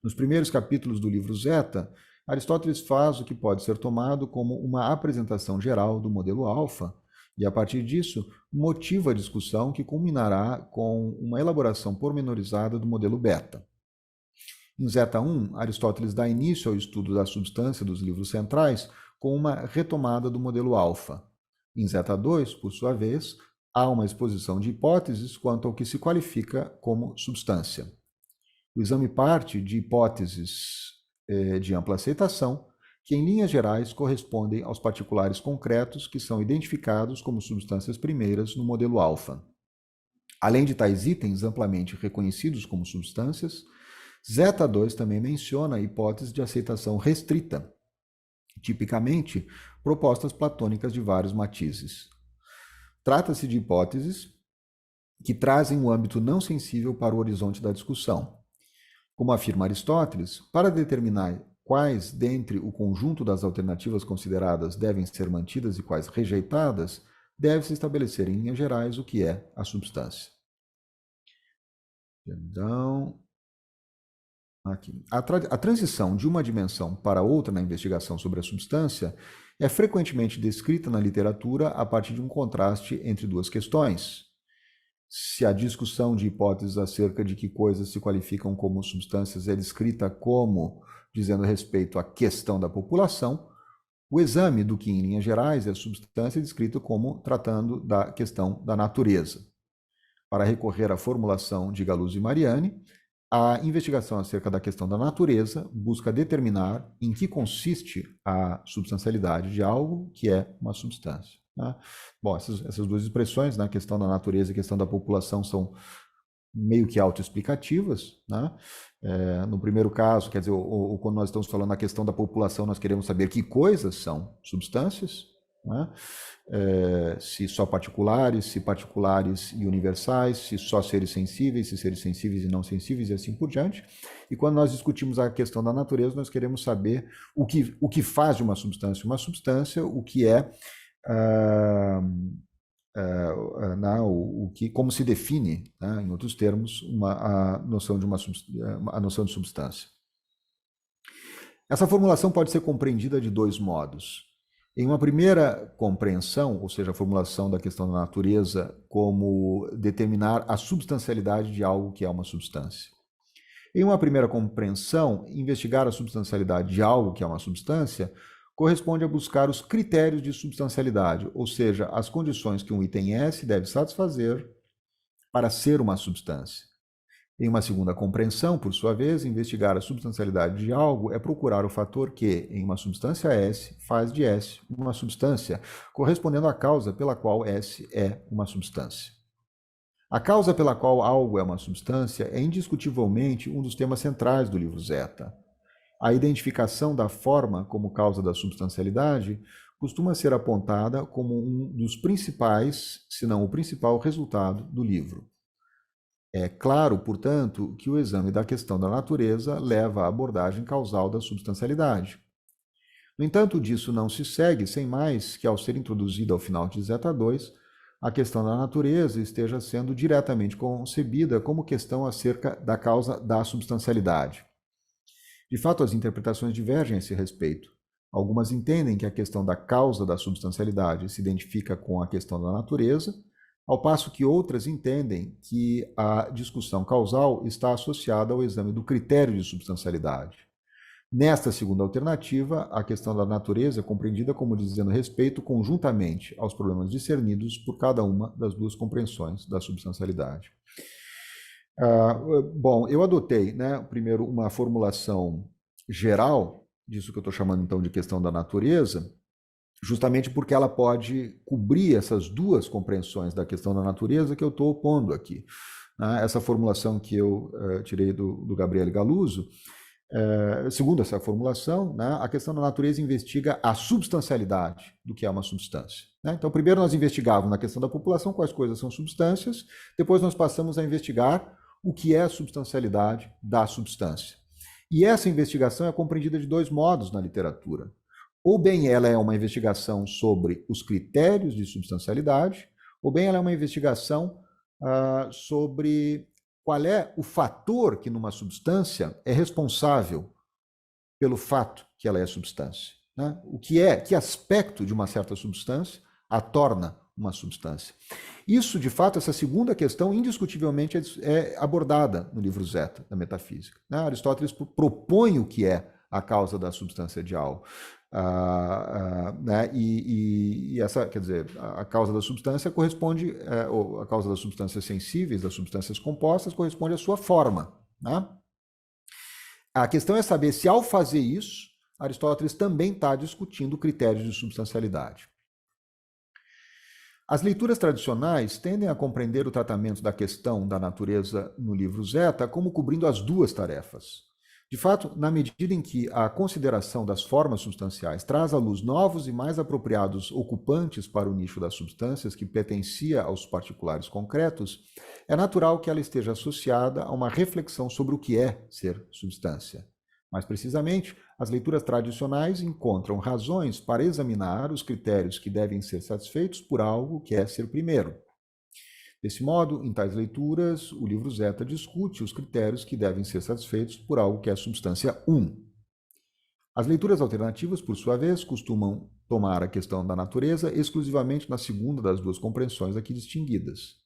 Nos primeiros capítulos do livro Zeta, Aristóteles faz o que pode ser tomado como uma apresentação geral do modelo alfa, e a partir disso motiva a discussão que culminará com uma elaboração pormenorizada do modelo beta. Em Zeta 1, Aristóteles dá início ao estudo da substância dos livros centrais com uma retomada do modelo alfa. Em Zeta 2, por sua vez, há uma exposição de hipóteses quanto ao que se qualifica como substância. O exame parte de hipóteses de ampla aceitação, que em linhas gerais correspondem aos particulares concretos que são identificados como substâncias primeiras no modelo alfa. Além de tais itens amplamente reconhecidos como substâncias, Zeta 2 também menciona a hipótese de aceitação restrita, tipicamente propostas platônicas de vários matizes. Trata-se de hipóteses que trazem o âmbito não sensível para o horizonte da discussão. Como afirma Aristóteles, para determinar quais dentre o conjunto das alternativas consideradas devem ser mantidas e quais rejeitadas, deve-se estabelecer em linhas gerais o que é a substância. Então, aqui. A transição de uma dimensão para outra na investigação sobre a substância é frequentemente descrita na literatura a partir de um contraste entre duas questões. Se a discussão de hipóteses acerca de que coisas se qualificam como substâncias é descrita como dizendo respeito à questão da população, o exame do que, em linhas gerais, é substância é descrito como tratando da questão da natureza. Para recorrer à formulação de Galuzzi e Mariani, a investigação acerca da questão da natureza busca determinar em que consiste a substancialidade de algo que é uma substância. Né? Bom, essas duas expressões, né, a questão da natureza e a questão da população, são meio que autoexplicativas. Né? No primeiro caso, quer dizer, quando nós estamos falando da questão da população, nós queremos saber que coisas são substâncias. né? Se só particulares, se particulares e universais, se só seres sensíveis, se seres sensíveis e não sensíveis e assim por diante. E quando nós discutimos a questão da natureza, nós queremos saber o que faz de uma substância, o que é ah, como se define, né, em outros termos, a noção a noção de substância. Essa formulação pode ser compreendida de dois modos. Em uma primeira compreensão, ou seja, a formulação da questão da natureza como determinar a substancialidade de algo que é uma substância. Em uma primeira compreensão, investigar a substancialidade de algo que é uma substância corresponde a buscar os critérios de substancialidade, ou seja, as condições que um item S deve satisfazer para ser uma substância. Em uma segunda compreensão, por sua vez, investigar a substancialidade de algo é procurar o fator que, em uma substância S, faz de S uma substância, correspondendo à causa pela qual S é uma substância. A causa pela qual algo é uma substância é indiscutivelmente um dos temas centrais do livro Zeta. A identificação da forma como causa da substancialidade costuma ser apontada como um dos principais, se não o principal, resultado do livro. É claro, portanto, que o exame da questão da natureza leva à abordagem causal da substancialidade. No entanto, disso não se segue, sem mais que, ao ser introduzida ao final de Zeta 2, a questão da natureza esteja sendo diretamente concebida como questão acerca da causa da substancialidade. De fato, as interpretações divergem a esse respeito. Algumas entendem que a questão da causa da substancialidade se identifica com a questão da natureza, ao passo que outras entendem que a discussão causal está associada ao exame do critério de substancialidade. Nesta segunda alternativa, a questão da natureza é compreendida como dizendo respeito conjuntamente aos problemas discernidos por cada uma das duas compreensões da substancialidade. Bom, eu adotei, né, primeiro uma formulação geral disso que eu estou chamando então de questão da natureza, justamente porque ela pode cobrir essas duas compreensões da questão da natureza que eu estou opondo aqui. Essa formulação que eu tirei do Gabriele Galuzzo, segundo essa formulação, né, a questão da natureza investiga a substancialidade do que é uma substância. Né? Então, primeiro nós investigávamos na questão da população quais coisas são substâncias, depois nós passamos a investigar o que é a substancialidade da substância. E essa investigação é compreendida de dois modos na literatura. Ou bem ela é uma investigação sobre os critérios de substancialidade, ou bem ela é uma investigação sobre qual é o fator que numa substância é responsável pelo fato que ela é substância. Né? Que aspecto de uma certa substância a torna uma substância. Isso, de fato, essa segunda questão, indiscutivelmente, é abordada no livro Zeta, da Metafísica. Né? Aristóteles propõe o que é a causa da substância de algo. Né? E essa, quer dizer, a causa da substância corresponde, ou a causa das substâncias sensíveis, das substâncias compostas, corresponde à sua forma. Né? A questão é saber se, ao fazer isso, Aristóteles também está discutindo critérios de substancialidade. As leituras tradicionais tendem a compreender o tratamento da questão da natureza no livro Zeta como cobrindo as duas tarefas. De fato, na medida em que a consideração das formas substanciais traz à luz novos e mais apropriados ocupantes para o nicho das substâncias que pertencia aos particulares concretos, é natural que ela esteja associada a uma reflexão sobre o que é ser substância. Mais precisamente, as leituras tradicionais encontram razões para examinar os critérios que devem ser satisfeitos por algo que é ser primeiro. Desse modo, em tais leituras, o livro Zeta discute os critérios que devem ser satisfeitos por algo que é substância 1. As leituras alternativas, por sua vez, costumam tomar a questão da natureza exclusivamente na segunda das duas compreensões aqui distinguidas.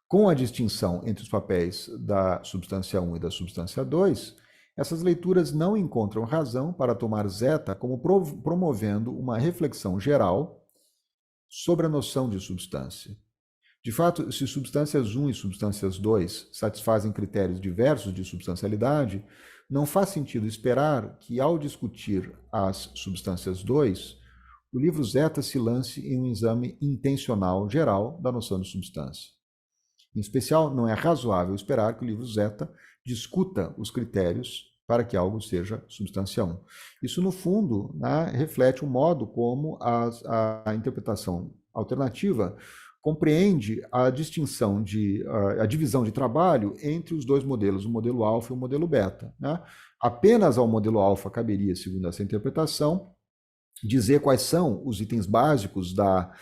Com a distinção entre os papéis da substância 1 e da substância 2, essas leituras não encontram razão para tomar Zeta como promovendo uma reflexão geral sobre a noção de substância. De fato, se substâncias 1 e substâncias 2 satisfazem critérios diversos de substancialidade, não faz sentido esperar que, ao discutir as substâncias 2, o livro Zeta se lance em um exame intencional geral da noção de substância. Em especial, não é razoável esperar que o livro Zeta discuta os critérios para que algo seja substância 1. Isso, no fundo, né, reflete o modo como a interpretação alternativa compreende a distinção a divisão de trabalho entre os dois modelos, o modelo alfa e o modelo beta. Né? Apenas ao modelo alfa caberia, segundo essa interpretação, dizer quais são os itens básicos da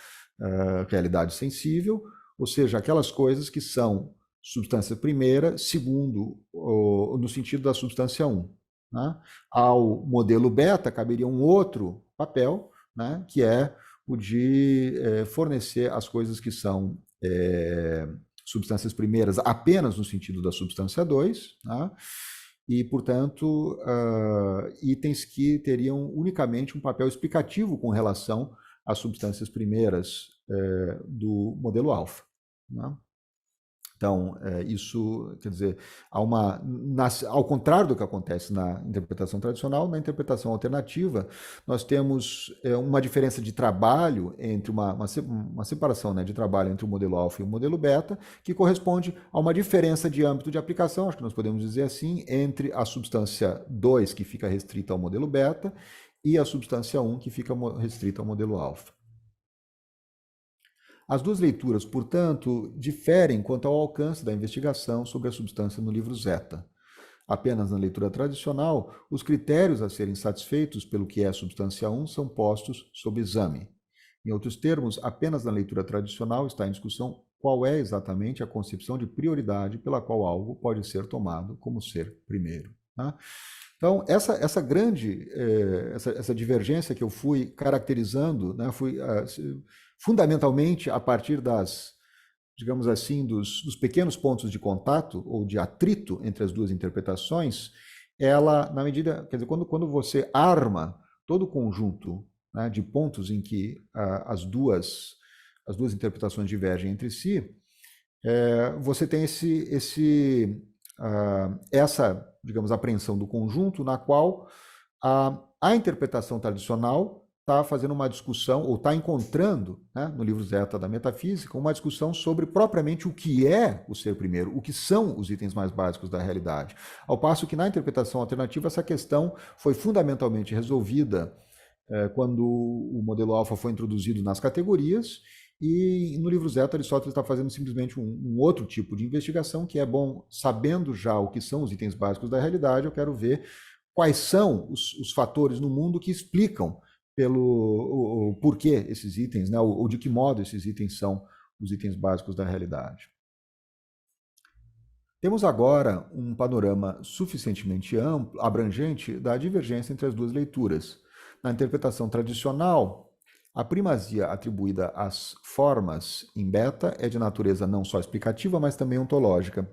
realidade sensível, ou seja, aquelas coisas que são substância primeira, segundo, no sentido da substância 1. Né? Ao modelo beta caberia um outro papel, né, que é o de fornecer as coisas que são substâncias primeiras apenas no sentido da substância 2, né? E, portanto, itens que teriam unicamente um papel explicativo com relação às substâncias primeiras do modelo alfa. Né? Então, isso, quer dizer, ao contrário do que acontece na interpretação tradicional, na interpretação alternativa, nós temos uma diferença de trabalho entre uma separação, né, de trabalho entre o modelo alfa e o modelo beta, que corresponde a uma diferença de âmbito de aplicação, acho que nós podemos dizer assim, entre a substância 2, que fica restrita ao modelo beta, e a substância 1, que fica restrita ao modelo alfa. As duas leituras, portanto, diferem quanto ao alcance da investigação sobre a substância no livro Zeta. Apenas na leitura tradicional, os critérios a serem satisfeitos pelo que é substância 1 são postos sob exame. Em outros termos, apenas na leitura tradicional está em discussão qual é exatamente a concepção de prioridade pela qual algo pode ser tomado como ser primeiro. Né? Então, essa grande essa divergência que eu fui caracterizando, né, fundamentalmente a partir das, digamos assim, dos pequenos pontos de contato ou de atrito entre as duas interpretações, ela, na medida, quer dizer, quando você arma todo o conjunto, né, de pontos em que as duas interpretações divergem entre si, você tem essa, digamos, apreensão do conjunto na qual a interpretação tradicional está fazendo uma discussão, ou está encontrando, né, no livro Zeta da Metafísica, uma discussão sobre propriamente o que é o ser primeiro, o que são os itens mais básicos da realidade. Ao passo que na interpretação alternativa essa questão foi fundamentalmente resolvida quando o modelo alfa foi introduzido nas categorias, e no livro Zeta Aristóteles está fazendo simplesmente um outro tipo de investigação, que é, bom, sabendo já o que são os itens básicos da realidade, eu quero ver quais são os fatores no mundo que explicam pelo porquê esses itens, né, ou de que modo esses itens são os itens básicos da realidade. Temos agora um panorama suficientemente amplo, abrangente da divergência entre as duas leituras. Na interpretação tradicional, a primazia atribuída às formas em beta é de natureza não só explicativa, mas também ontológica.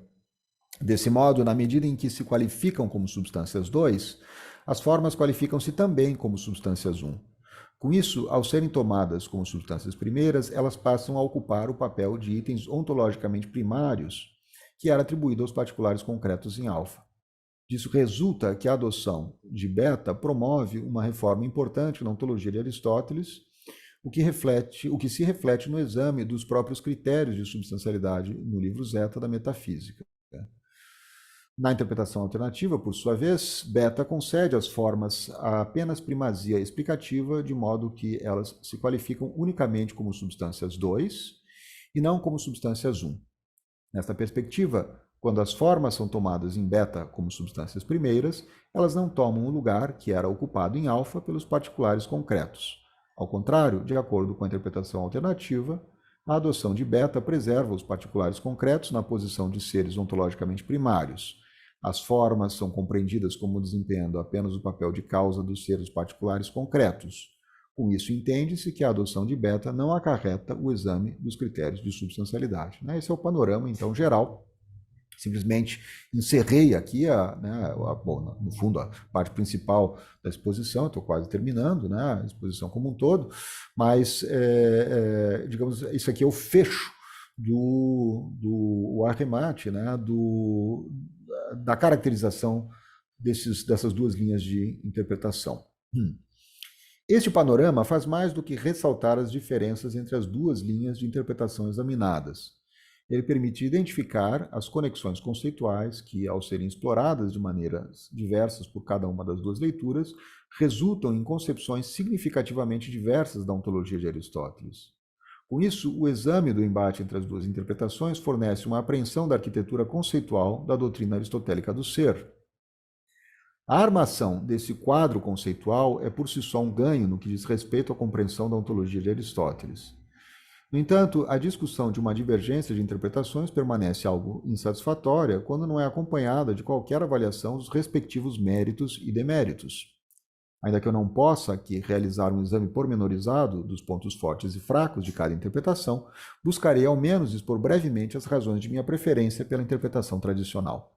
Desse modo, na medida em que se qualificam como substâncias 2, as formas qualificam-se também como substâncias 1. Com isso, ao serem tomadas como substâncias primeiras, elas passam a ocupar o papel de itens ontologicamente primários, que era atribuído aos particulares concretos em alfa. Disso resulta que a adoção de beta promove uma reforma importante na ontologia de Aristóteles, o que se reflete no exame dos próprios critérios de substancialidade no livro Zeta da Metafísica. Na interpretação alternativa, por sua vez, beta concede às formas apenas primazia explicativa, de modo que elas se qualificam unicamente como substâncias 2 e não como substâncias 1. Nesta perspectiva, quando as formas são tomadas em beta como substâncias primeiras, elas não tomam o lugar que era ocupado em alfa pelos particulares concretos. Ao contrário, de acordo com a interpretação alternativa, a adoção de beta preserva os particulares concretos na posição de seres ontologicamente primários. As formas são compreendidas como desempenhando apenas o papel de causa dos seres particulares concretos. Com isso, entende-se que a adoção de beta não acarreta o exame dos critérios de substancialidade. Esse é o panorama, então, geral. Simplesmente encerrei aqui, bom, no fundo, a parte principal da exposição, estou quase terminando, né, a exposição como um todo, mas, digamos, isso aqui é o fecho do arremate, né, da caracterização dessas duas linhas de interpretação. Este panorama faz mais do que ressaltar as diferenças entre as duas linhas de interpretação examinadas. ele permite identificar as conexões conceituais que, ao serem exploradas de maneiras diversas por cada uma das duas leituras, resultam em concepções significativamente diversas da ontologia de Aristóteles. Com isso, o exame do embate entre as duas interpretações fornece uma apreensão da arquitetura conceitual da doutrina aristotélica do ser. A armação desse quadro conceitual é por si só um ganho no que diz respeito à compreensão da ontologia de Aristóteles. No entanto, a discussão de uma divergência de interpretações permanece algo insatisfatória quando não é acompanhada de qualquer avaliação dos respectivos méritos e deméritos. Ainda que eu não possa aqui realizar um exame pormenorizado dos pontos fortes e fracos de cada interpretação, buscarei ao menos expor brevemente as razões de minha preferência pela interpretação tradicional.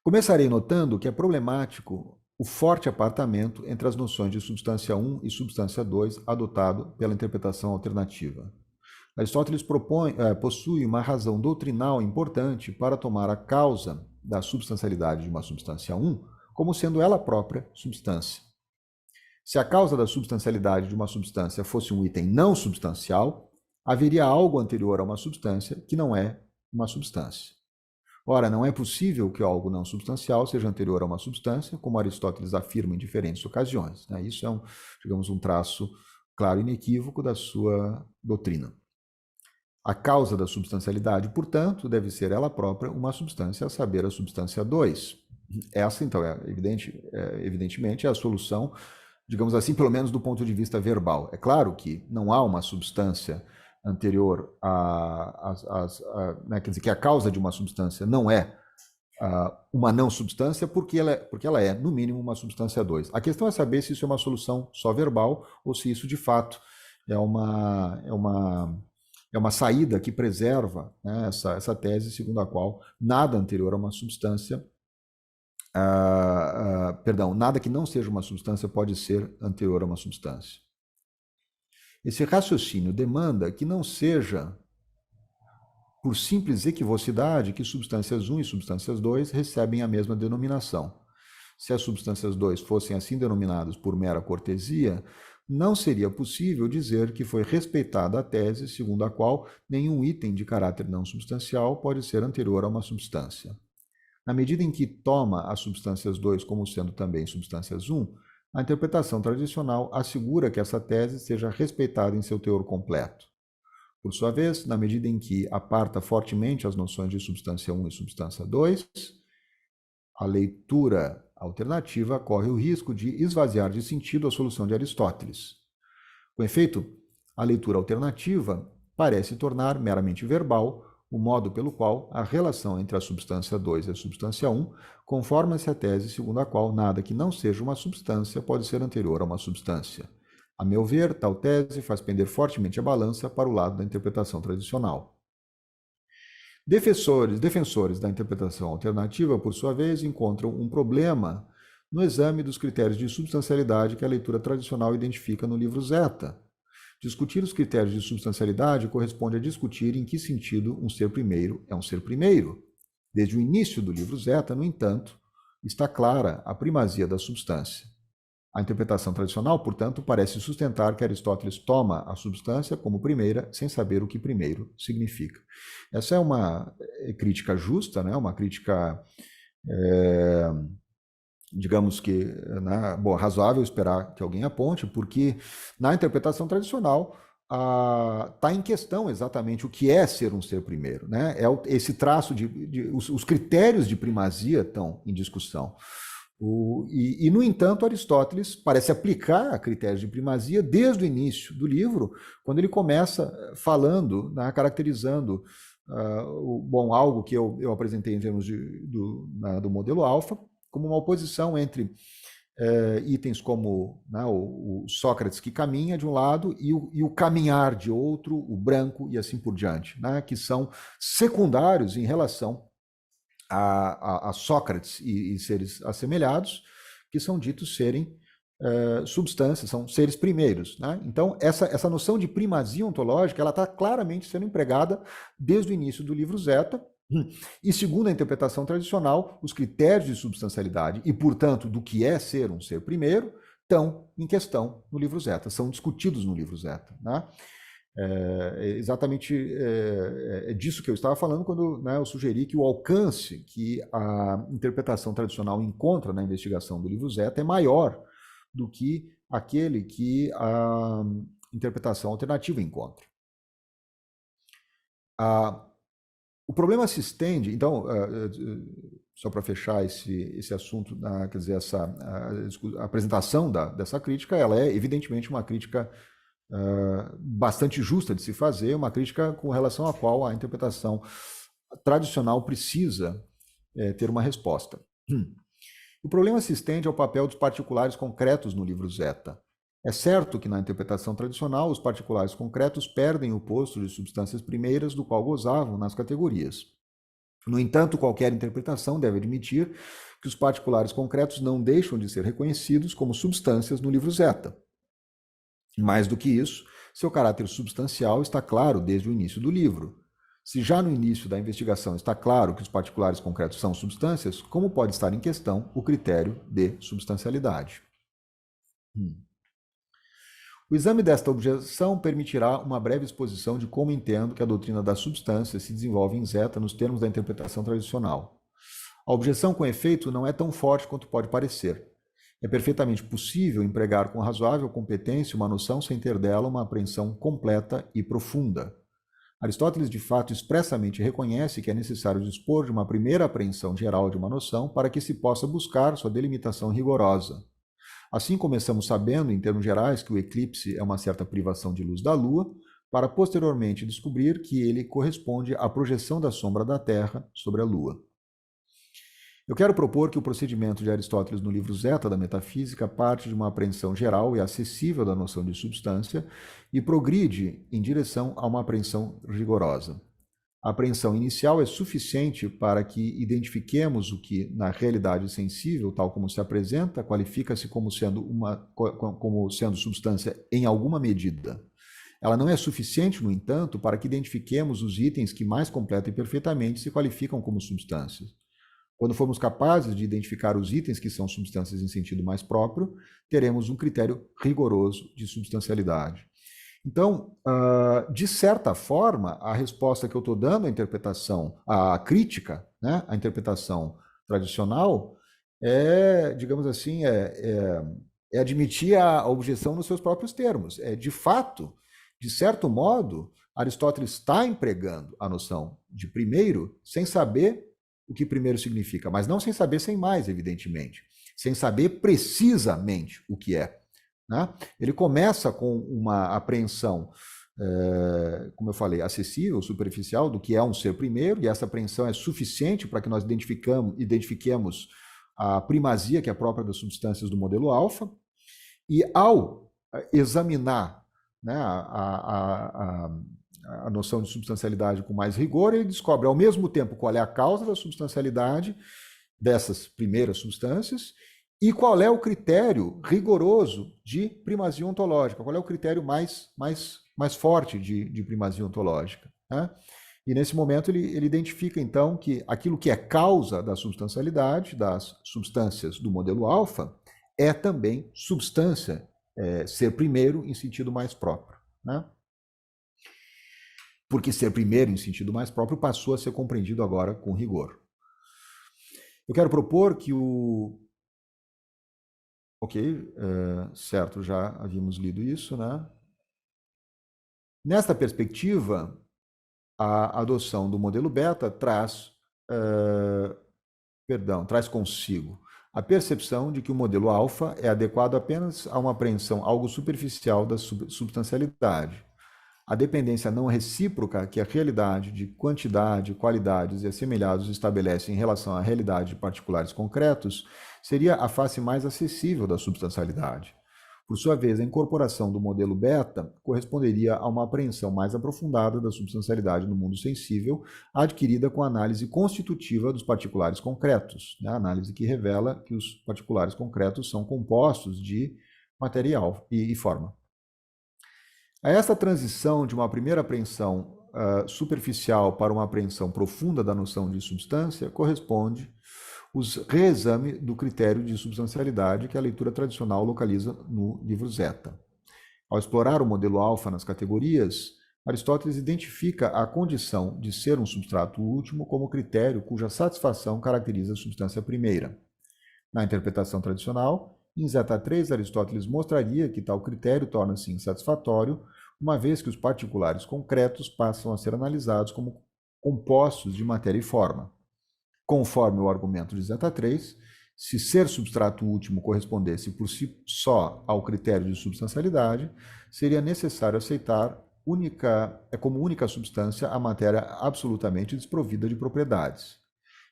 Começarei notando que é problemático o forte apartamento entre as noções de substância 1 e substância 2 adotado pela interpretação alternativa. Aristóteles possui uma razão doutrinal importante para tomar a causa da substancialidade de uma substância 1 como sendo ela própria substância. Se a causa da substancialidade de uma substância fosse um item não substancial, haveria algo anterior a uma substância que não é uma substância. Ora, não é possível que algo não substancial seja anterior a uma substância, como Aristóteles afirma em diferentes ocasiões. Isso é, digamos, um traço claro e inequívoco da sua doutrina. A causa da substancialidade, portanto, deve ser ela própria uma substância, a saber, a substância 2. Essa, então, evidentemente, é a solução, digamos assim, pelo menos do ponto de vista verbal. É claro que não há uma substância anterior quer dizer, que a causa de uma substância não é uma não substância, porque ela é, no mínimo, uma substância 2. A questão é saber se isso é uma solução só verbal ou se isso, de fato, é uma saída que preserva, né, essa tese segundo a qual nada anterior a uma substância, nada que não seja uma substância pode ser anterior a uma substância. Esse raciocínio demanda que não seja por simples equivocidade que substâncias 1 e substâncias 2 recebem a mesma denominação. Se as substâncias 2 fossem assim denominadas por mera cortesia, não seria possível dizer que foi respeitada a tese segundo a qual nenhum item de caráter não substancial pode ser anterior a uma substância. Na medida em que toma as substâncias 2 como sendo também substâncias 1, a interpretação tradicional assegura que essa tese seja respeitada em seu teor completo. Por sua vez, na medida em que aparta fortemente as noções de substância 1 e substância 2, a leitura alternativa corre o risco de esvaziar de sentido a solução de Aristóteles. Com efeito, a leitura alternativa parece tornar meramente verbal o modo pelo qual a relação entre a substância 2 e a substância 1 conforma-se à tese segundo a qual nada que não seja uma substância pode ser anterior a uma substância. A meu ver, tal tese faz pender fortemente a balança para o lado da interpretação tradicional. Defensores da interpretação alternativa, por sua vez, encontram um problema no exame dos critérios de substancialidade que a leitura tradicional identifica no livro Zeta. Discutir os critérios de substancialidade corresponde a discutir em que sentido um ser primeiro é um ser primeiro. Desde o início do livro Zeta, no entanto, está clara a primazia da substância. A interpretação tradicional, portanto, parece sustentar que Aristóteles toma a substância como primeira, sem saber o que primeiro significa. Essa é uma crítica justa, né? Uma crítica, digamos que, né, razoável esperar que alguém aponte, porque na interpretação tradicional está em questão exatamente o que é ser um ser primeiro. Né? Esse traço os critérios de primazia estão em discussão. No entanto, Aristóteles parece aplicar critérios de primazia desde o início do livro, quando ele começa falando, né, caracterizando algo que eu apresentei em termos do modelo alfa, como uma oposição entre itens como, né, o Sócrates que caminha de um lado e o caminhar de outro, o branco e assim por diante, né, que são secundários em relação a Sócrates e seres assemelhados, que são ditos serem substâncias, são seres primeiros. Né? Então, essa noção de primazia ontológica ela está claramente sendo empregada desde o início do livro Zeta, e segundo a interpretação tradicional, os critérios de substancialidade e, portanto, do que é ser um ser primeiro, estão em questão no livro Zeta, são discutidos no livro Zeta. Né? É exatamente disso que eu estava falando quando, né, eu sugeri que o alcance que a interpretação tradicional encontra na investigação do livro Zeta é maior do que aquele que a interpretação alternativa encontra. O problema se estende, então, só para fechar esse assunto, quer dizer, a apresentação dessa crítica, ela é evidentemente uma crítica bastante justa de se fazer, uma crítica com relação à qual a interpretação tradicional precisa ter uma resposta. O problema se estende ao papel dos particulares concretos no livro Zeta. É certo que na interpretação tradicional os particulares concretos perdem o posto de substâncias primeiras do qual gozavam nas categorias. No entanto, qualquer interpretação deve admitir que os particulares concretos não deixam de ser reconhecidos como substâncias no livro Zeta. Mais do que isso, seu caráter substancial está claro desde o início do livro. Se já no início da investigação está claro que os particulares concretos são substâncias, como pode estar em questão o critério de substancialidade? O exame desta objeção permitirá uma breve exposição de como entendo que a doutrina da substância se desenvolve em Zeta nos termos da interpretação tradicional. A objeção, com efeito, não é tão forte quanto pode parecer. É perfeitamente possível empregar com razoável competência uma noção sem ter dela uma apreensão completa e profunda. Aristóteles, de fato, expressamente reconhece que é necessário dispor de uma primeira apreensão geral de uma noção para que se possa buscar sua delimitação rigorosa. Assim começamos sabendo, em termos gerais, que o eclipse é uma certa privação de luz da Lua, para posteriormente descobrir que ele corresponde à projeção da sombra da Terra sobre a Lua. Eu quero propor que o procedimento de Aristóteles no livro Zeta da Metafísica parte de uma apreensão geral e acessível da noção de substância e progride em direção a uma apreensão rigorosa. A apreensão inicial é suficiente para que identifiquemos o que, na realidade sensível, tal como se apresenta, qualifica-se como sendo substância em alguma medida. Ela não é suficiente, no entanto, para que identifiquemos os itens que mais completa e perfeitamente se qualificam como substâncias. Quando formos capazes de identificar os itens que são substâncias em sentido mais próprio, teremos um critério rigoroso de substancialidade. Então, de certa forma, a resposta que eu estou dando à interpretação, à crítica, né, à interpretação tradicional, digamos assim, admitir a objeção nos seus próprios termos. De fato, de certo modo, Aristóteles está empregando a noção de primeiro sem saber o que primeiro significa, mas não sem saber sem mais, evidentemente, sem saber precisamente o que é. Né? Ele começa com uma apreensão, como eu falei, acessível, superficial, do que é um ser primeiro, e essa apreensão é suficiente para que nós identifiquemos a primazia que é própria das substâncias do modelo alfa, e ao examinar, né, a noção de substancialidade com mais rigor, ele descobre ao mesmo tempo qual é a causa da substancialidade dessas primeiras substâncias e qual é o critério rigoroso de primazia ontológica, qual é o critério mais forte de primazia ontológica. Né? E nesse momento ele identifica então que aquilo que é causa da substancialidade, das substâncias do modelo alfa, é também substância, ser primeiro em sentido mais próprio. Né? Porque ser primeiro em sentido mais próprio passou a ser compreendido agora com rigor. Eu quero propor que Ok, certo, já havíamos lido isso, né? Nesta perspectiva, a adoção do modelo beta traz consigo a percepção de que o modelo alfa é adequado apenas a uma apreensão algo superficial da substancialidade. A dependência não recíproca que a realidade de quantidade, qualidades e assemelhados estabelece em relação à realidade de particulares concretos seria a face mais acessível da substancialidade. Por sua vez, a incorporação do modelo beta corresponderia a uma apreensão mais aprofundada da substancialidade no mundo sensível, adquirida com a análise constitutiva dos particulares concretos, né? A análise que revela que os particulares concretos são compostos de material e forma. A essa transição de uma primeira apreensão superficial para uma apreensão profunda da noção de substância corresponde o reexame do critério de substancialidade que a leitura tradicional localiza no livro Zeta. Ao explorar o modelo alfa nas categorias, Aristóteles identifica a condição de ser um substrato último como critério cuja satisfação caracteriza a substância primeira. Na interpretação tradicional, em Zeta 3, Aristóteles mostraria que tal critério torna-se insatisfatório, uma vez que os particulares concretos passam a ser analisados como compostos de matéria e forma. Conforme o argumento de Zeta 3, se ser substrato último correspondesse por si só ao critério de substancialidade, seria necessário aceitar como única substância a matéria absolutamente desprovida de propriedades.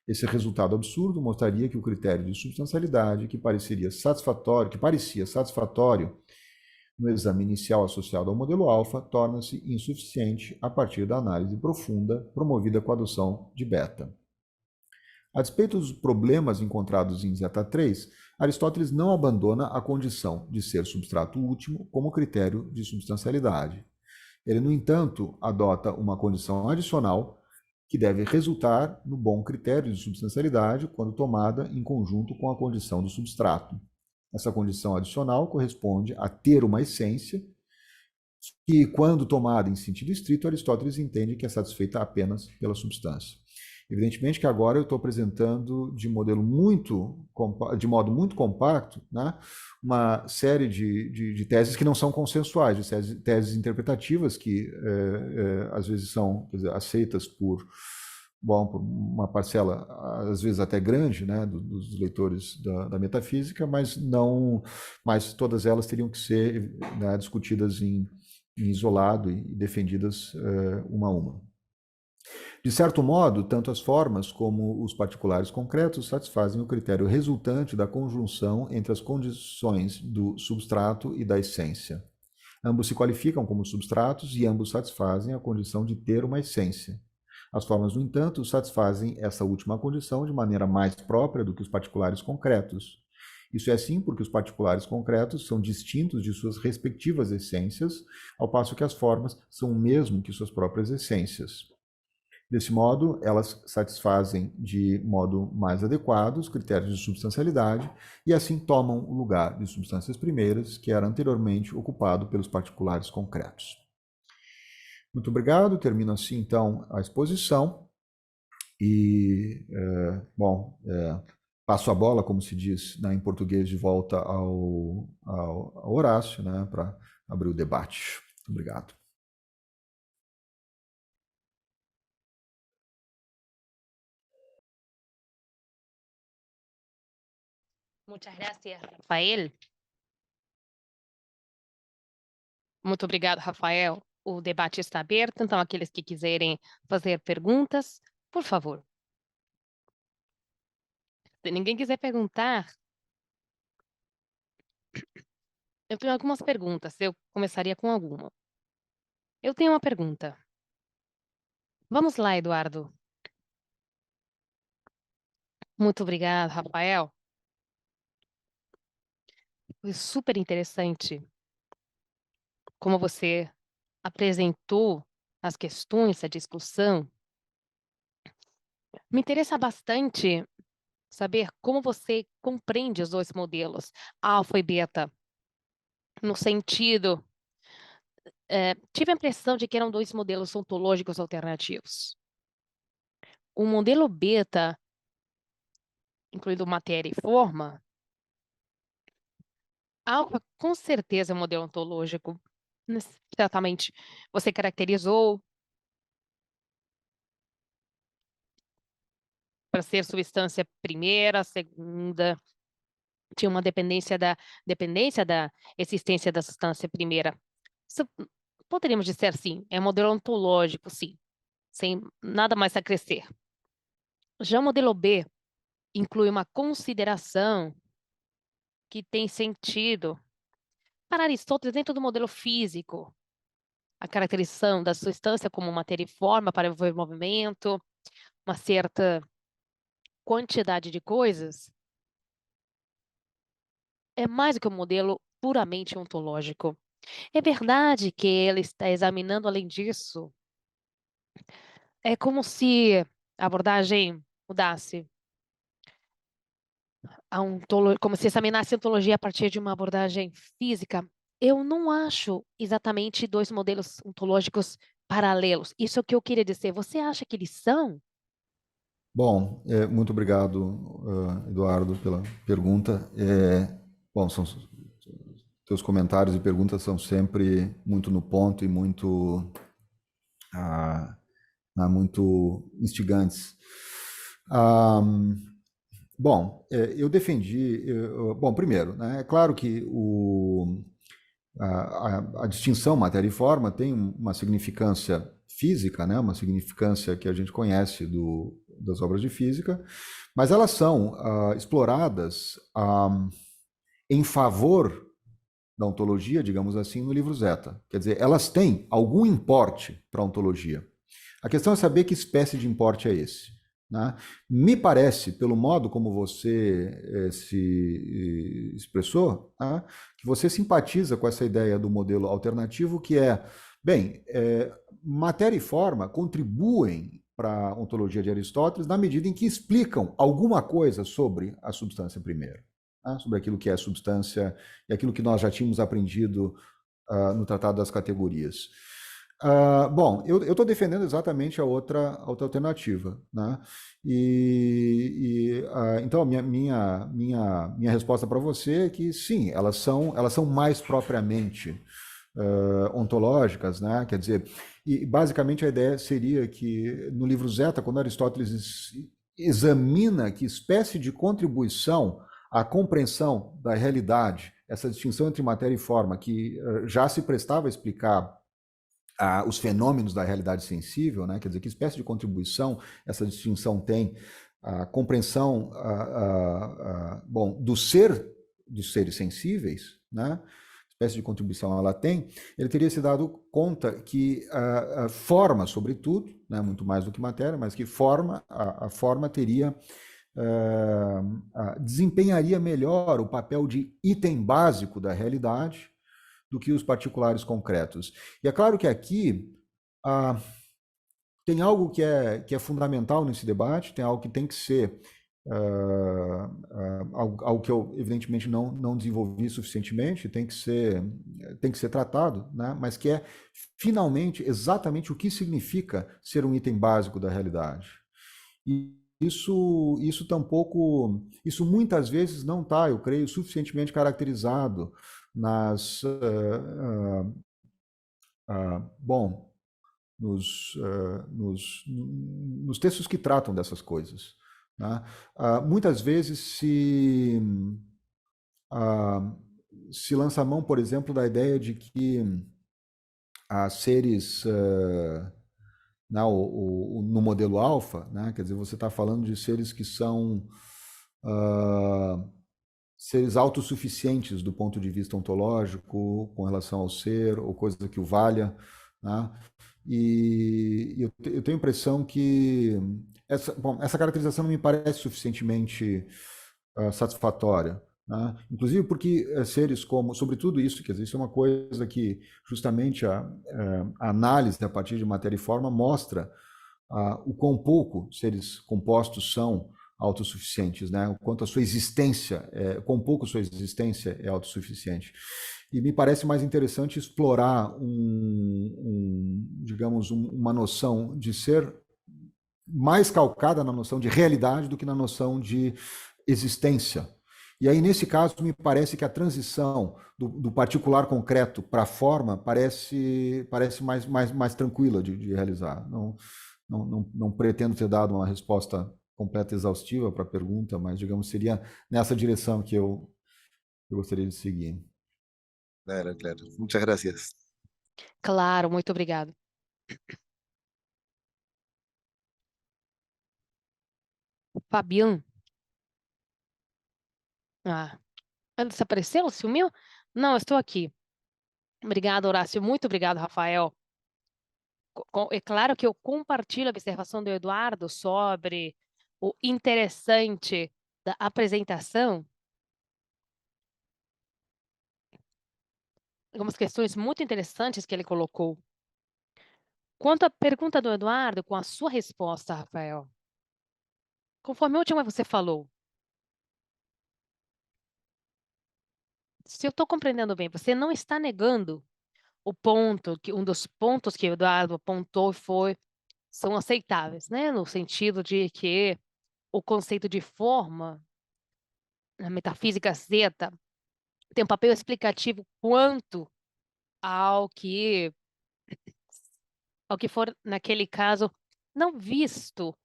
Esse resultado absurdo mostraria que o critério de substancialidade, que parecia satisfatório no exame inicial associado ao modelo alfa, torna-se insuficiente a partir da análise profunda promovida com a adoção de beta. A despeito dos problemas encontrados em Zeta 3, Aristóteles não abandona a condição de ser substrato último como critério de substancialidade. Ele, no entanto, adota uma condição adicional que deve resultar no bom critério de substancialidade quando tomada em conjunto com a condição do substrato. Essa condição adicional corresponde a ter uma essência que, quando tomada em sentido estrito, Aristóteles entende que é satisfeita apenas pela substância. Evidentemente que agora eu estou apresentando de modo muito compacto, né, uma série de teses que não são consensuais, de teses interpretativas que às vezes são, quer dizer, aceitas por uma parcela, às vezes até grande, né, dos leitores da metafísica, mas todas elas teriam que ser, né, discutidas em isolado e defendidas uma a uma. De certo modo, tanto as formas como os particulares concretos satisfazem o critério resultante da conjunção entre as condições do substrato e da essência. Ambos se qualificam como substratos e ambos satisfazem a condição de ter uma essência. As formas, no entanto, satisfazem essa última condição de maneira mais própria do que os particulares concretos. Isso é assim porque os particulares concretos são distintos de suas respectivas essências, ao passo que as formas são o mesmo que suas próprias essências. Desse modo, elas satisfazem de modo mais adequado os critérios de substancialidade e assim tomam o lugar de substâncias primeiras que era anteriormente ocupado pelos particulares concretos. Muito obrigado, termino assim então a exposição e, passo a bola, como se diz, né, em português, de volta ao Horácio, né, para abrir o debate. Muito obrigado. Muchas gracias, Rafael. Muito obrigado, Rafael. O debate está aberto, então aqueles que quiserem fazer perguntas, por favor. Se ninguém quiser perguntar, eu tenho algumas perguntas. Eu começaria com alguma. Eu tenho uma pergunta. Vamos lá, Eduardo. Muito obrigado, Rafael. Foi super interessante como você apresentou as questões, a discussão. Me interessa bastante saber como você compreende os dois modelos, alfa e beta, no sentido, tive a impressão de que eram dois modelos ontológicos alternativos. O modelo beta, incluindo matéria e forma, alfa com certeza é um modelo ontológico. Certamente você caracterizou para ser substância primeira, segunda, tinha uma dependência da existência da substância primeira. Poderíamos dizer assim, é um modelo ontológico, sim, sem nada mais a crescer. Já o modelo B inclui uma consideração que tem sentido para Aristóteles dentro do modelo físico, a caracterização da substância como matéria e forma para envolver movimento, uma certa quantidade de coisas, é mais do que um modelo puramente ontológico. É verdade que ele está examinando, além disso, é como se a abordagem mudasse, como se examinasse a ontologia a partir de uma abordagem física. Eu não acho exatamente dois modelos ontológicos paralelos. Isso é o que eu queria dizer. Você acha que eles são? Bom, muito obrigado, Eduardo, pela pergunta. Bom, teus comentários e perguntas são sempre muito no ponto e ah, muito instigantes. Ah, bom, eu defendi. Bom, primeiro, né, é claro que a distinção matéria e forma tem uma significância física, né, uma significância que a gente conhece das obras de física, mas elas são exploradas em favor da ontologia, digamos assim, no livro Zeta. Quer dizer, elas têm algum importe para a ontologia. A questão é saber que espécie de importe é esse. Né? Me parece, pelo modo como você se expressou, né, que você simpatiza com essa ideia do modelo alternativo, que é, bem, matéria e forma contribuem para a ontologia de Aristóteles na medida em que explicam alguma coisa sobre a substância primeiro, né, sobre aquilo que é substância e aquilo que nós já tínhamos aprendido no Tratado das Categorias. Bom, eu estou defendendo exatamente a outra alternativa, né? Então, minha resposta para você é que sim, elas são mais propriamente ontológicas, né? Quer dizer, e basicamente a ideia seria que no livro Zeta, quando Aristóteles examina que espécie de contribuição à compreensão da realidade, essa distinção entre matéria e forma, que já se prestava a explicar os fenômenos da realidade sensível, né? Quer dizer, que espécie de contribuição essa distinção tem, a compreensão bom, dos seres sensíveis, né? Espécie de contribuição ela tem, ele teria se dado conta que a forma, sobretudo, né, muito mais do que matéria, mas que a forma teria desempenharia melhor o papel de item básico da realidade do que os particulares concretos. E é claro que aqui tem algo que é fundamental nesse debate, tem algo que tem que ser algo que eu evidentemente não desenvolvi suficientemente, tem que ser tratado, né? Mas que é finalmente exatamente o que significa ser um item básico da realidade. E isso muitas vezes não está, eu creio, suficientemente caracterizado nas bom, nos textos que tratam dessas coisas. Né? Muitas vezes se lança a mão, por exemplo, da ideia de que há seres no modelo alfa, né? Quer dizer, você está falando de seres que são seres autossuficientes do ponto de vista ontológico, com relação ao ser, ou coisa que o valha. Né? E eu tenho a impressão que essa caracterização não me parece suficientemente satisfatória. Né? Inclusive porque seres como, sobretudo isso, quer dizer, isso é uma coisa que justamente a análise a partir de matéria e forma mostra o quão pouco seres compostos são autossuficientes, né? O quanto a sua existência, quão pouco sua existência é autossuficiente. E me parece mais interessante explorar digamos, uma noção de ser mais calcada na noção de realidade do que na noção de existência. E aí, nesse caso, me parece que a transição do particular concreto para a forma parece mais tranquila de realizar. Não pretendo ter dado uma resposta completa e exaustiva para a pergunta, mas, digamos, seria nessa direção que eu gostaria de seguir. Claro, claro. Muchas gracias. Claro, muito obrigado. Fabiano. Ela desapareceu? Sumiu? Não, estou aqui. Obrigado, Horácio. Muito obrigado, Rafael. É claro que eu compartilho a observação do Eduardo sobre o interessante da apresentação. Algumas questões muito interessantes que ele colocou. Quanto à pergunta do Eduardo, com a sua resposta, Rafael, conforme a última você falou, se eu estou compreendendo bem, você não está negando um dos pontos que o Eduardo apontou são aceitáveis, né? No sentido de que o conceito de forma, na metafísica zeta, tem um papel explicativo quanto ao que, ao que for, naquele caso, não visto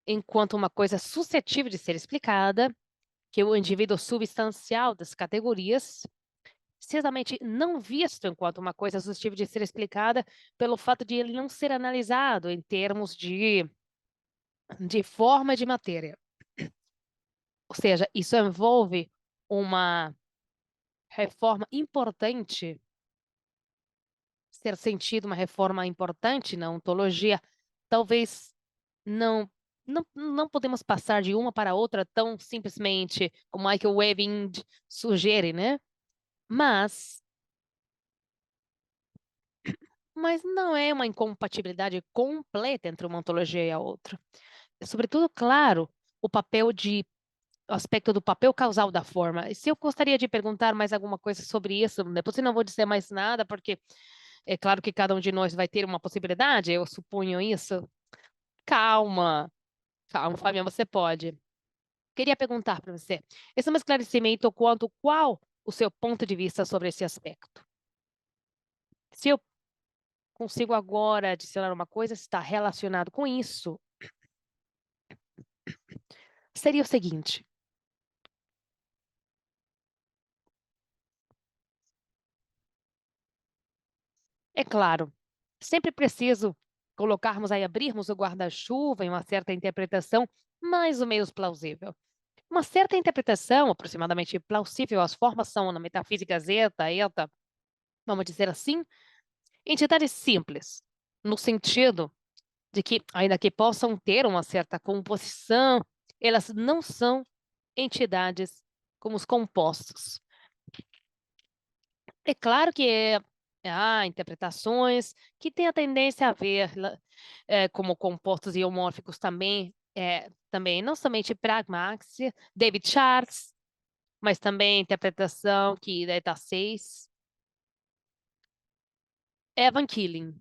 enquanto uma coisa suscetível de ser explicada, que o indivíduo substancial das categorias, precisamente não visto enquanto uma coisa suscetível de ser explicada pelo fato de ele não ser analisado em termos de forma de matéria. Ou seja, isso envolve uma reforma importante, ser sentido uma reforma importante na ontologia, talvez não podemos passar de uma para outra tão simplesmente como Michael Webing sugere, né? Mas não é uma incompatibilidade completa entre uma ontologia e a outra. Sobretudo, claro, o aspecto do papel causal da forma. E se eu gostaria de perguntar mais alguma coisa sobre isso, depois eu não vou dizer mais nada, porque é claro que cada um de nós vai ter uma possibilidade, eu suponho isso. Calma, calma, Fabiana, você pode. Queria perguntar para você, esse é um esclarecimento quanto qual o seu ponto de vista sobre esse aspecto. Se eu consigo agora adicionar uma coisa, está relacionado com isso, seria o seguinte. É claro, sempre preciso colocarmos aí, abrirmos o guarda-chuva em uma certa interpretação mais ou menos plausível. Uma certa interpretação aproximadamente plausível, as formas são na metafísica zeta, eta, vamos dizer assim, entidades simples, no sentido de que, ainda que possam ter uma certa composição, elas não são entidades como os compostos. É claro que há interpretações que têm a tendência a ver como compostos iomórficos também não somente pragmáxia, David Charles, mas também interpretação que é da 6, Evan Killing.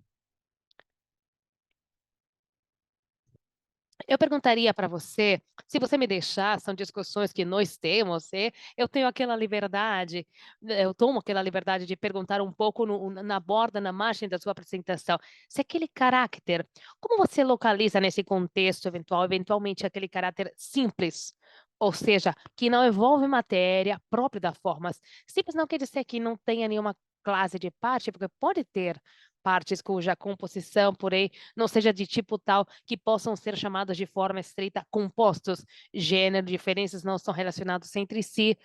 Eu perguntaria para você, se você me deixar, são discussões que nós temos, eu tenho aquela liberdade, eu tomo aquela liberdade de perguntar um pouco na borda, na margem da sua apresentação, se aquele caráter, como você localiza nesse contexto eventualmente aquele caráter simples, ou seja, que não envolve matéria própria da forma. Simples não quer dizer que não tenha nenhuma classe de parte, porque pode ter partes cuja composição, porém, não seja de tipo tal que possam ser chamados de forma estreita compostos. Gênero, diferenças não são relacionados entre si,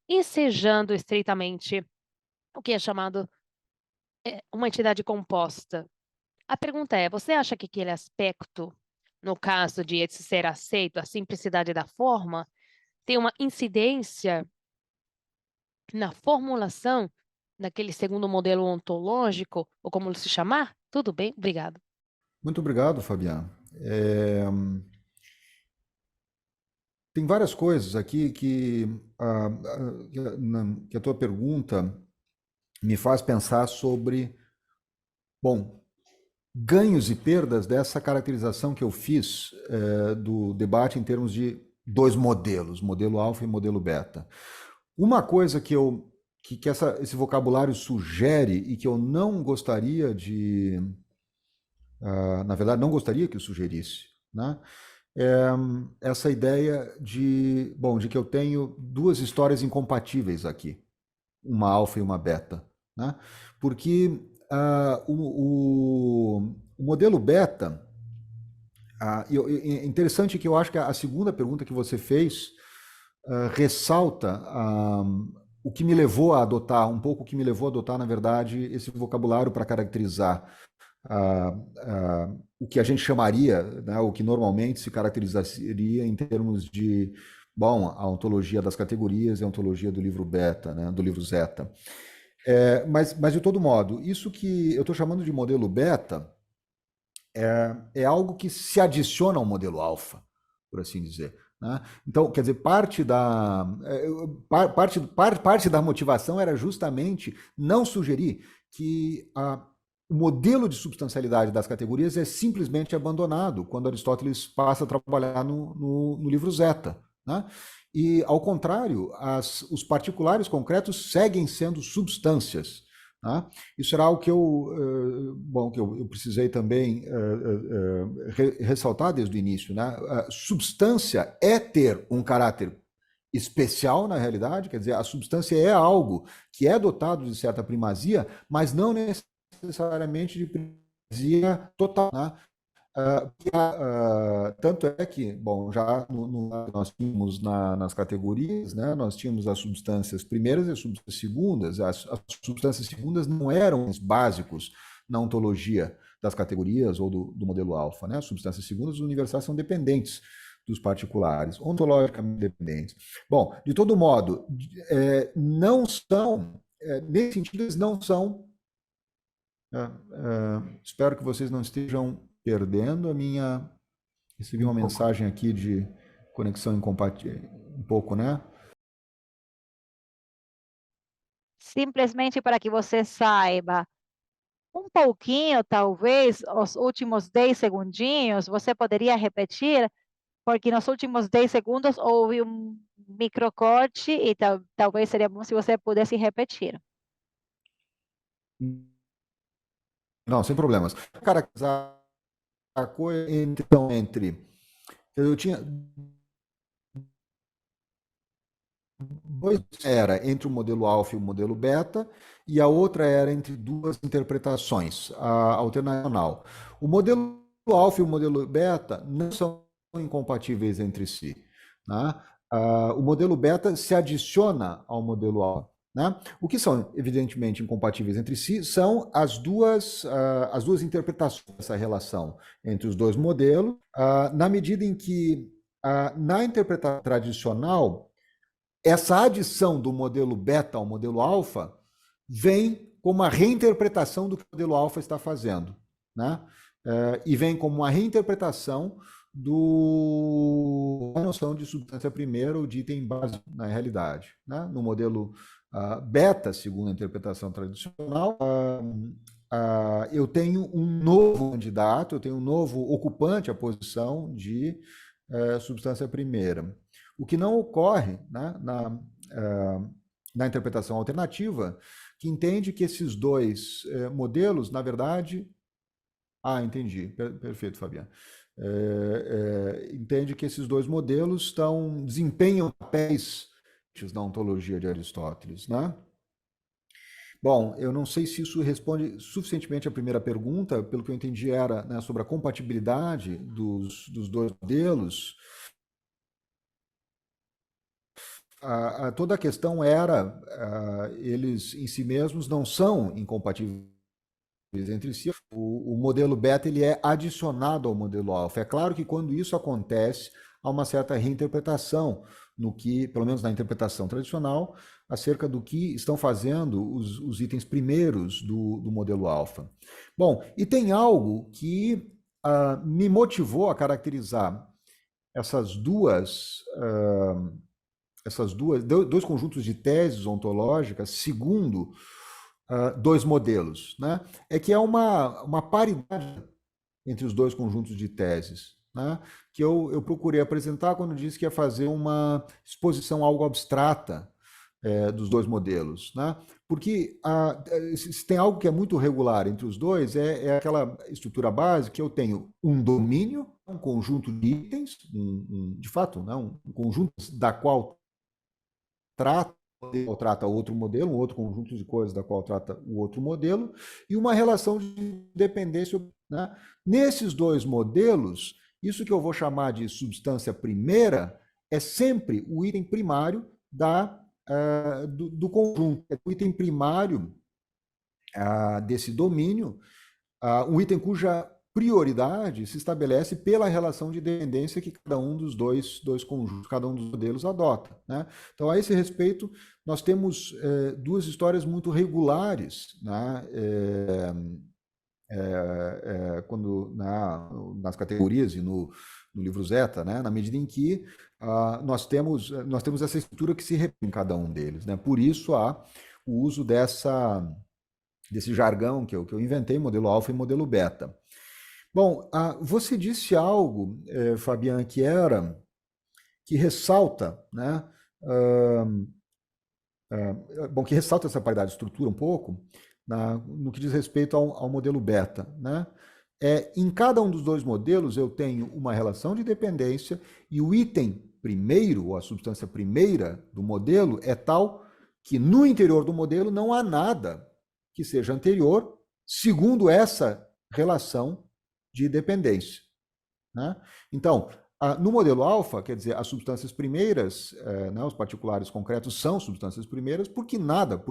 ensejando estreitamente o que é chamado uma entidade composta. A pergunta é, você acha que aquele aspecto, no caso de esse ser aceito, a simplicidade da forma, tem uma incidência na formulação daquele segundo modelo ontológico, ou como se chamar? Tudo bem? Obrigado. Muito obrigado, Fabiano. Tem várias coisas aqui que a tua pergunta me faz pensar sobre, bom, ganhos e perdas dessa caracterização que eu fiz do debate em termos de dois modelos, modelo alfa e modelo beta. Uma coisa que esse vocabulário sugere e que eu não gostaria na verdade, não gostaria que eu sugerisse, né? Essa ideia de que eu tenho duas histórias incompatíveis aqui, uma alfa e uma beta, né? Porque o modelo beta, é interessante que eu acho que a segunda pergunta que você fez ressalta o que me levou a adotar, um pouco o que me levou a adotar, na verdade, esse vocabulário para caracterizar o que a gente chamaria, né, o que normalmente se caracterizaria em termos de, a ontologia das categorias e a ontologia do livro beta, né, do livro zeta. Mas, de todo modo, isso que eu estou chamando de modelo beta é algo que se adiciona ao modelo alfa, por assim dizer. Né? Então, quer dizer, parte da motivação era justamente não sugerir que o modelo de substancialidade das categorias é simplesmente abandonado quando Aristóteles passa a trabalhar no livro Zeta, né? E, ao contrário, os particulares concretos seguem sendo substâncias, né? Isso era algo que eu precisei também ressaltar desde o início, né? A substância é ter um caráter especial na realidade, quer dizer, a substância é algo que é dotado de certa primazia, mas não necessariamente de primazia total, né? Tanto é que, bom, já nós tínhamos nas categorias, né, nós tínhamos as substâncias primeiras e as substâncias segundas. As substâncias segundas não eram os básicos na ontologia das categorias ou do modelo alfa, né? As substâncias segundas universais são dependentes dos particulares, ontologicamente dependentes. Bom, de todo modo, não são, nesse sentido, eles não são. Espero que vocês não estejam perdendo a minha. Recebi uma mensagem aqui de conexão incompatível, um pouco, né? Simplesmente para que você saiba um pouquinho, talvez, os últimos 10 segundinhos, você poderia repetir, porque nos últimos 10 segundos houve um microcorte e talvez seria bom se você pudesse repetir. Não, sem problemas. Caracterizar a coesão entre. Eu tinha. Era entre o modelo alfa e o modelo beta, e a outra era entre duas interpretações, a alternacional. O modelo alfa e o modelo beta não são incompatíveis entre si, né? O modelo beta se adiciona ao modelo alfa, né? O que são, evidentemente, incompatíveis entre si são as duas interpretações dessa relação entre os dois modelos, na medida em que, na interpretação tradicional, essa adição do modelo beta ao modelo alfa vem como uma reinterpretação do que o modelo alfa está fazendo, né? E vem como uma reinterpretação da noção de substância primeira ou de item básico na realidade, né? No modelo beta, segundo a interpretação tradicional, eu tenho um novo candidato, eu tenho um novo ocupante à posição de substância primeira. O que não ocorre, né, na interpretação alternativa, que entende que esses dois modelos, na verdade... entendi. Perfeito, Fabiano. Entende que esses dois modelos desempenham papéis na ontologia de Aristóteles, né? Bom, eu não sei se isso responde suficientemente à primeira pergunta. Pelo que eu entendi, era, né, sobre a compatibilidade dos dois modelos. Toda a questão era, eles em si mesmos não são incompatíveis entre si. O modelo beta ele é adicionado ao modelo alfa. É claro que quando isso acontece, há uma certa reinterpretação no que, pelo menos na interpretação tradicional, acerca do que estão fazendo os itens primeiros do modelo alfa. Bom, e tem algo que me motivou a caracterizar dois conjuntos de teses ontológicas segundo dois modelos, né? É que é uma paridade entre os dois conjuntos de teses, né? Que eu procurei apresentar quando disse que ia fazer uma exposição algo abstrata dos dois modelos, né? Porque se tem algo que é muito regular entre os dois, é aquela estrutura básica que eu tenho um domínio, um conjunto de itens, de fato, né? Um conjunto da qual trata outro modelo, um outro conjunto de coisas da qual trata o outro modelo, e uma relação de dependência, né? Nesses dois modelos, isso que eu vou chamar de substância primeira é sempre o item primário do conjunto, é o item primário desse domínio, um item cuja prioridade se estabelece pela relação de dependência que cada um dos dois conjuntos, cada um dos modelos adota, né? Então, a esse respeito, nós temos duas histórias muito regulares, né? Quando nas categorias e no livro Zeta, né? Na medida em que nós temos essa estrutura que se repete em cada um deles, né? Por isso há o uso dessa desse jargão que eu inventei, modelo alfa e modelo beta. Bom, você disse algo, Fabian, que ressalta, né? Bom, que ressalta essa paridade de estrutura um pouco, no que diz respeito ao modelo beta, né? Em cada um dos dois modelos eu tenho uma relação de dependência e o item primeiro, ou a substância primeira do modelo é tal que no interior do modelo não há nada que seja anterior, segundo essa relação de dependência, né? Então, no modelo alfa, quer dizer, as substâncias primeiras, né, os particulares concretos são substâncias primeiras, porque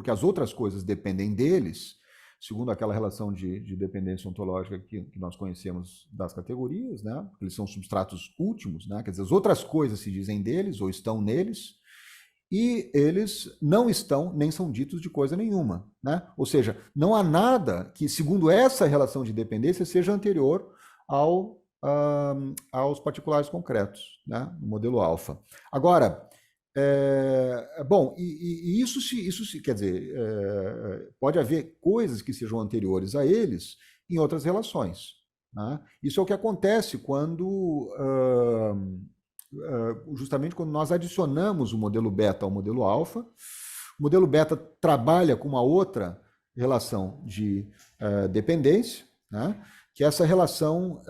as outras coisas dependem deles, segundo aquela relação de dependência ontológica que nós conhecemos das categorias, né? Eles são substratos últimos, né? Quer dizer, as outras coisas se dizem deles ou estão neles, e eles não estão nem são ditos de coisa nenhuma, né? Ou seja, não há nada que, segundo essa relação de dependência, seja anterior aos particulares concretos, né? No modelo alfa. Agora, bom, e isso se quer dizer, pode haver coisas que sejam anteriores a eles em outras relações, né? Isso é o que acontece quando justamente quando nós adicionamos o modelo beta ao modelo alfa. O modelo beta trabalha com uma outra relação de dependência, né? Que essa relação,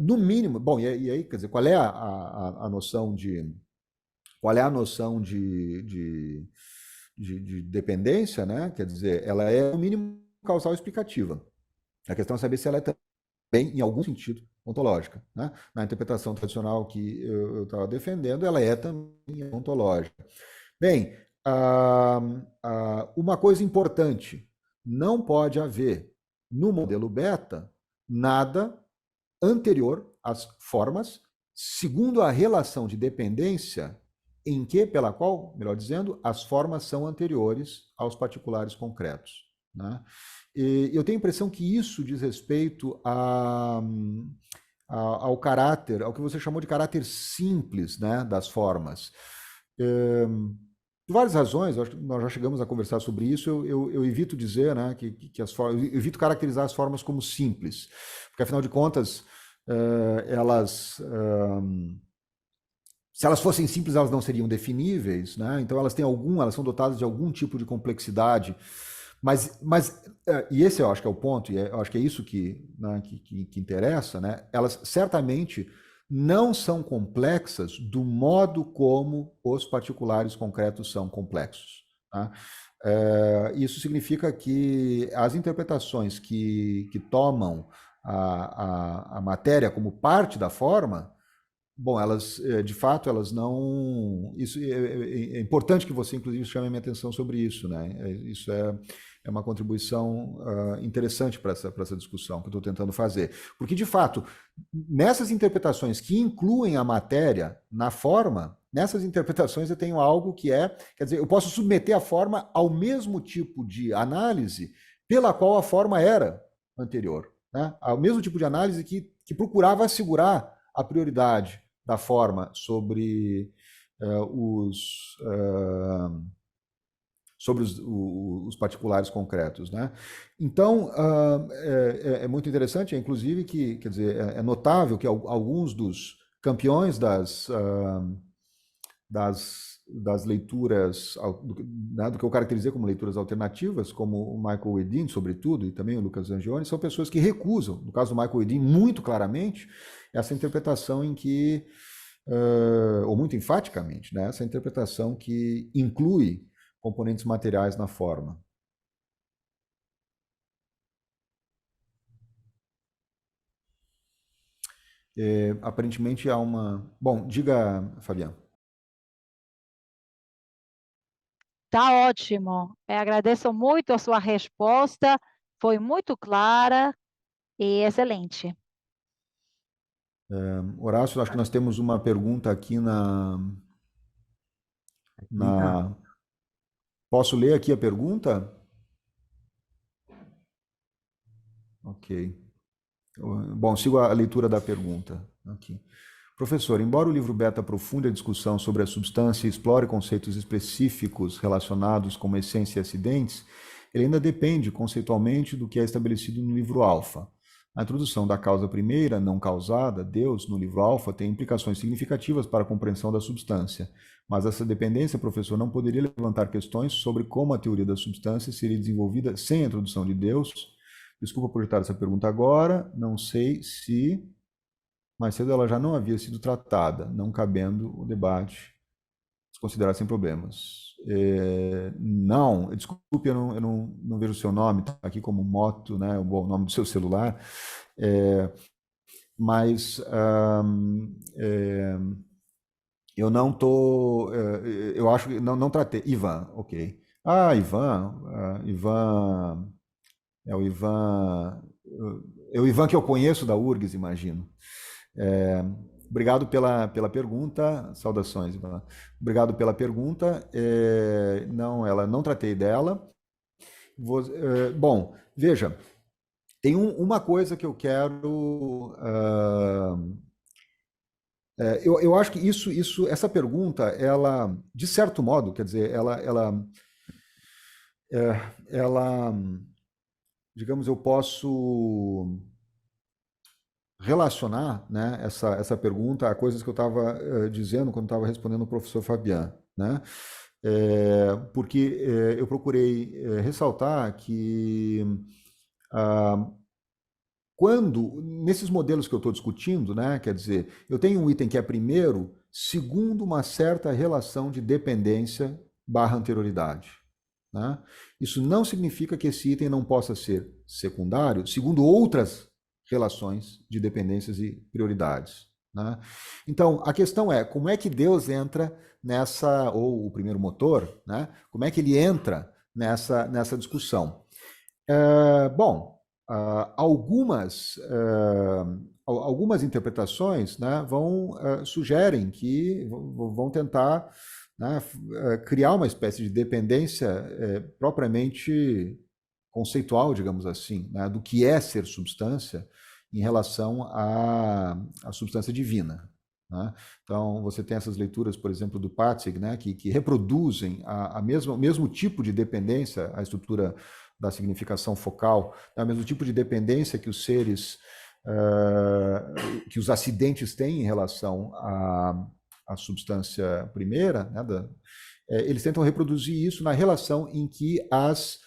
no mínimo, bom, e aí, quer dizer, qual é a noção de dependência, né? Quer dizer, ela é no mínimo causal explicativa. A questão é saber se ela é também, em algum sentido, ontológica, né? Na interpretação tradicional que eu estava defendendo, ela é também ontológica. Bem, uma coisa importante, não pode haver no modelo beta nada anterior às formas, segundo a relação de dependência pela qual, melhor dizendo, as formas são anteriores aos particulares concretos, né? E eu tenho a impressão que isso diz respeito ao caráter, ao que você chamou de caráter simples, né, das formas. Por várias razões, acho que nós já chegamos a conversar sobre isso, eu evito dizer, né, que as formas, eu evito caracterizar as formas como simples, porque afinal de contas, se elas fossem simples, elas não seriam definíveis, né? Então elas são dotadas de algum tipo de complexidade, mas e esse eu acho que é o ponto, e eu acho que é isso né, que interessa, né? Elas certamente não são complexas do modo como os particulares concretos são complexos, tá? Isso significa que as interpretações que tomam a matéria como parte da forma, bom, elas, de fato, elas não... Isso é importante que você, inclusive, chame a minha atenção sobre isso, né? Isso é uma contribuição interessante para essa discussão que eu estou tentando fazer. Porque, de fato, nessas interpretações que incluem a matéria na forma, nessas interpretações eu tenho algo que quer dizer, eu posso submeter a forma ao mesmo tipo de análise pela qual a forma era anterior, né? Ao mesmo tipo de análise que procurava assegurar a prioridade da forma sobre os particulares concretos, né? Então, é muito interessante, inclusive, que, quer dizer, é notável que alguns dos campeões das leituras, né, do que eu caracterizei como leituras alternativas, como o Michael Wedin, sobretudo, e também o Lucas Zangione, são pessoas que recusam, no caso do Michael Wedin, muito claramente, essa interpretação em que, ou muito enfaticamente, né, essa interpretação que inclui componentes materiais na forma. Aparentemente há uma... Bom, diga, Fabiano. Tá ótimo. Agradeço muito a sua resposta, foi muito clara e excelente. Horácio, acho que nós temos uma pergunta aqui Posso ler aqui a pergunta? Ok. Bom, sigo a leitura da pergunta aqui. Professor, embora o livro Beta aprofunde a discussão sobre a substância e explore conceitos específicos relacionados como essência e acidentes, ele ainda depende conceitualmente do que é estabelecido no livro alfa. A introdução da causa primeira, não causada, Deus, no livro alfa, tem implicações significativas para a compreensão da substância, mas essa dependência, professor, não poderia levantar questões sobre como a teoria da substância seria desenvolvida sem a introdução de Deus. Desculpa por estar essa pergunta agora, não sei se mais cedo ela já não havia sido tratada, não cabendo o debate, se considerar sem problemas. Não, desculpe, eu não vejo o seu nome, está aqui como Moto, né, o nome do seu celular, mas eu não estou, eu acho que não tratei. Ivan, ok. Ivan, é o Ivan, é o Ivan que eu conheço da URGS, imagino. Obrigado pela pergunta, saudações, Ivan. Obrigado pela pergunta, ela não tratei dela. Bom, veja, tem uma coisa que eu quero... eu acho que essa pergunta, ela, de certo modo, quer dizer, ela digamos, eu posso relacionar, né, essa pergunta a coisas que eu estava dizendo quando estava respondendo o professor Fabian, né? Porque eu procurei ressaltar que quando, nesses modelos que eu estou discutindo, né, quer dizer, eu tenho um item que é primeiro, segundo uma certa relação de dependência barra anterioridade. Né? Isso não significa que esse item não possa ser secundário, segundo outras relações de dependências e prioridades. Né? Então, a questão é, como é que Deus entra nessa, ou o primeiro motor, né? Como é que ele entra nessa discussão? Bom, algumas interpretações, né, sugerem que vão tentar, né, criar uma espécie de dependência propriamente conceitual, digamos assim, né, do que é ser substância em relação à substância divina. Né? Então, você tem essas leituras, por exemplo, do Patzig, né, que reproduzem o mesmo tipo de dependência, a estrutura da significação focal, é o mesmo tipo de dependência que os seres, que os acidentes têm em relação à substância primeira, né, eles tentam reproduzir isso na relação em que as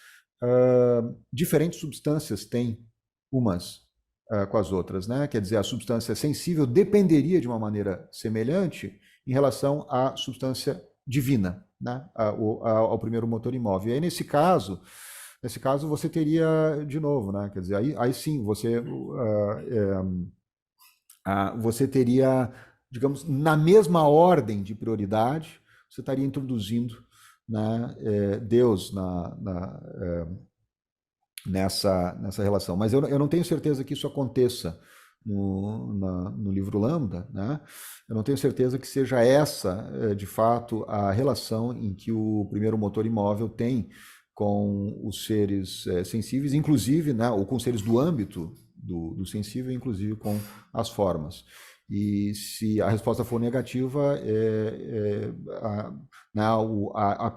diferentes substâncias têm umas com as outras, né? Quer dizer, a substância sensível dependeria de uma maneira semelhante em relação à substância divina, né? Ao primeiro motor imóvel. E aí, nesse caso você teria, de novo, né? Quer dizer, aí sim, você teria, digamos, na mesma ordem de prioridade, você estaria introduzindo, né, Deus nessa relação. Mas eu não tenho certeza que isso aconteça no livro Lambda, né? Eu não tenho certeza que seja essa, de fato, a relação em que o primeiro motor imóvel tem com os seres sensíveis, inclusive, né, ou com os seres do âmbito do sensível, inclusive com as formas. E se a resposta for negativa,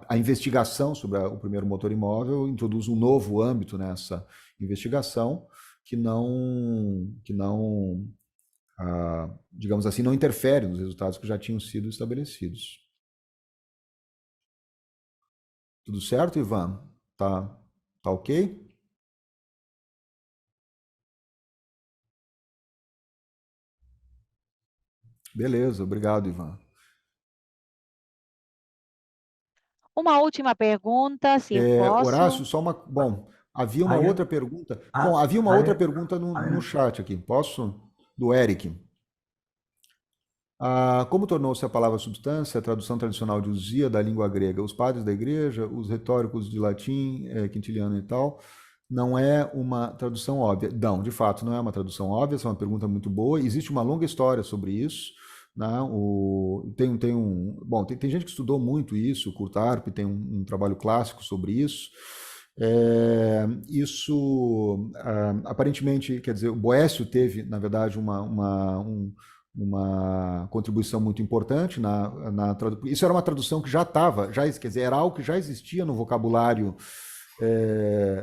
a investigação sobre o primeiro motor imóvel introduz um novo âmbito nessa investigação que não digamos assim, não interfere nos resultados que já tinham sido estabelecidos. Tudo certo, Ivan? Tá ok? Beleza, obrigado, Ivan. Uma última pergunta, se eu posso. Horácio, Bom, havia uma outra pergunta. Bom, havia uma outra pergunta no chat aqui. Posso? Do Eric. Como tornou-se a palavra substância a tradução tradicional de usia da língua grega? Os padres da igreja, os retóricos de latim, quintiliano e tal, não é uma tradução óbvia. Não, de fato, não é uma tradução óbvia, essa é uma pergunta muito boa. Existe uma longa história sobre isso. Né? Tem gente que estudou muito isso, o Kurt Arp tem um trabalho clássico sobre isso. Aparentemente, quer dizer, o Boécio teve, na verdade, uma contribuição muito importante na tradução. Isso era uma tradução que quer dizer, era algo que já existia no vocabulário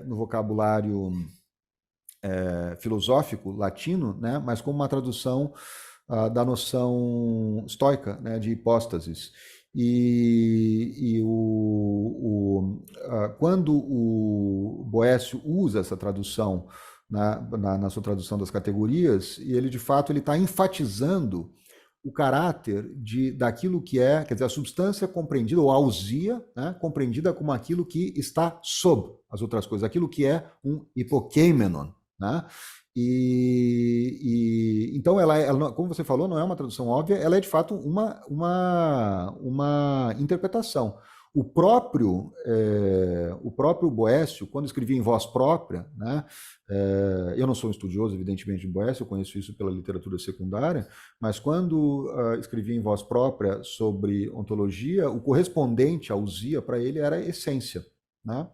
no vocabulário filosófico latino, né, mas como uma tradução da noção estoica, né, de hipóstases. Quando o Boécio usa essa tradução na sua tradução das categorias, e ele de fato ele está enfatizando o caráter daquilo que é, quer dizer, a substância compreendida, ou a ousia, né, compreendida como aquilo que está sob as outras coisas, aquilo que é um hipokeimenon, né? Então ela, como você falou, não é uma tradução óbvia, ela é de fato uma interpretação. O próprio Boécio, quando escrevia em voz própria, né, eu não sou um estudioso, evidentemente, de Boécio, eu conheço isso pela literatura secundária, mas quando escrevia em voz própria sobre ontologia, o correspondente à ousia para ele era a essência, né?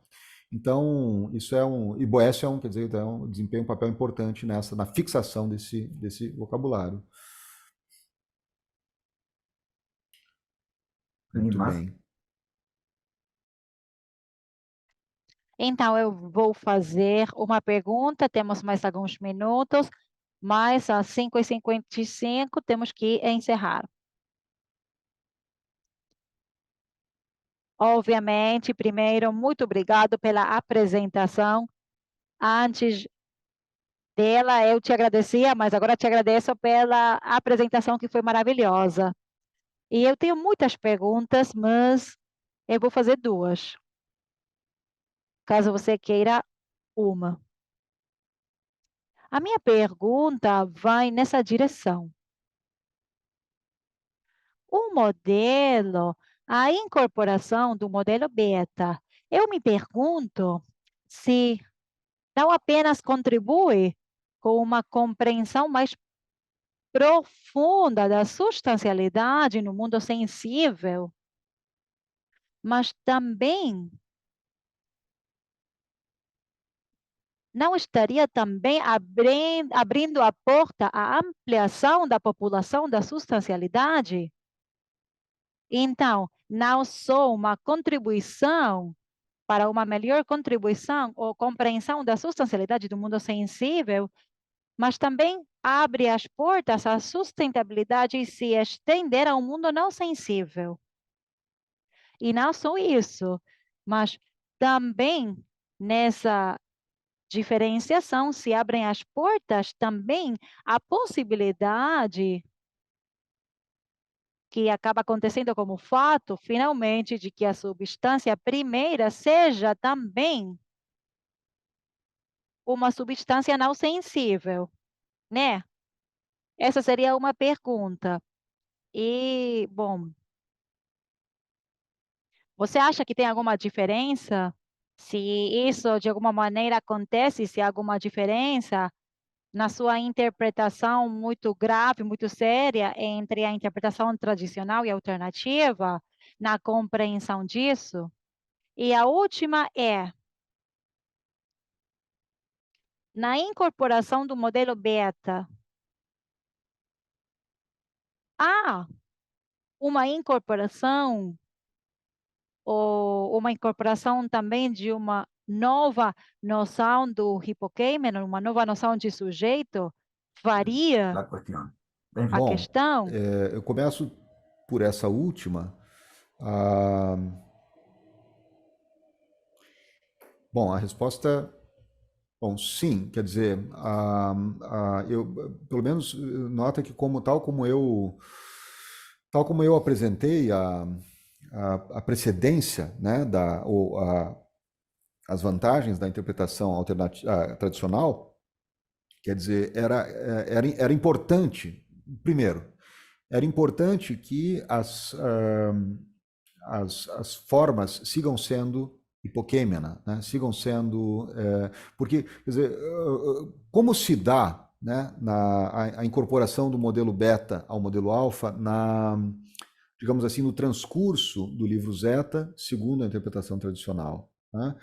Então, isso e Boécio quer dizer, desempenha um papel importante na fixação desse vocabulário. Muito bem. Então, eu vou fazer uma pergunta, temos mais alguns minutos, mas às 5h55 temos que encerrar. Obviamente, primeiro, muito obrigado pela apresentação. Antes dela, eu te agradecia, mas agora te agradeço pela apresentação que foi maravilhosa. E eu tenho muitas perguntas, mas eu vou fazer duas, caso você queira uma. A minha pergunta vai nessa direção. O modelo, a incorporação do modelo beta, eu me pergunto se não apenas contribui com uma compreensão mais profunda da substancialidade no mundo sensível, mas também não estaria também abrindo a porta à ampliação da população da substancialidade? Então, não só uma contribuição para uma melhor contribuição ou compreensão da substancialidade do mundo sensível, mas também abre as portas à sustentabilidade e se estender ao mundo não sensível. E não só isso, mas também nessa diferenciação se abrem as portas também à possibilidade que acaba acontecendo como fato, finalmente, de que a substância primeira seja também uma substância não sensível, né? Essa seria uma pergunta. E, bom, você acha que tem alguma diferença? Se isso de alguma maneira acontece, se há alguma diferença na sua interpretação muito grave, muito séria, entre a interpretação tradicional e alternativa, na compreensão disso? E a última é, na incorporação do modelo beta, há uma incorporação ou uma incorporação também de uma nova noção do hipokeimenon, uma nova noção de sujeito, varia a Bom, questão? eu começo por essa última. Ah, bom, a resposta, bom, sim, quer dizer, eu pelo menos nota que tal como eu apresentei a precedência, né, as vantagens da interpretação tradicional, quer dizer, era importante, primeiro, era importante que as formas sigam sendo hipokêmena, né? Sigam sendo... porque, quer dizer, como se dá, né, a incorporação do modelo beta ao modelo alfa digamos assim, no transcurso do livro Zeta, segundo a interpretação tradicional, né?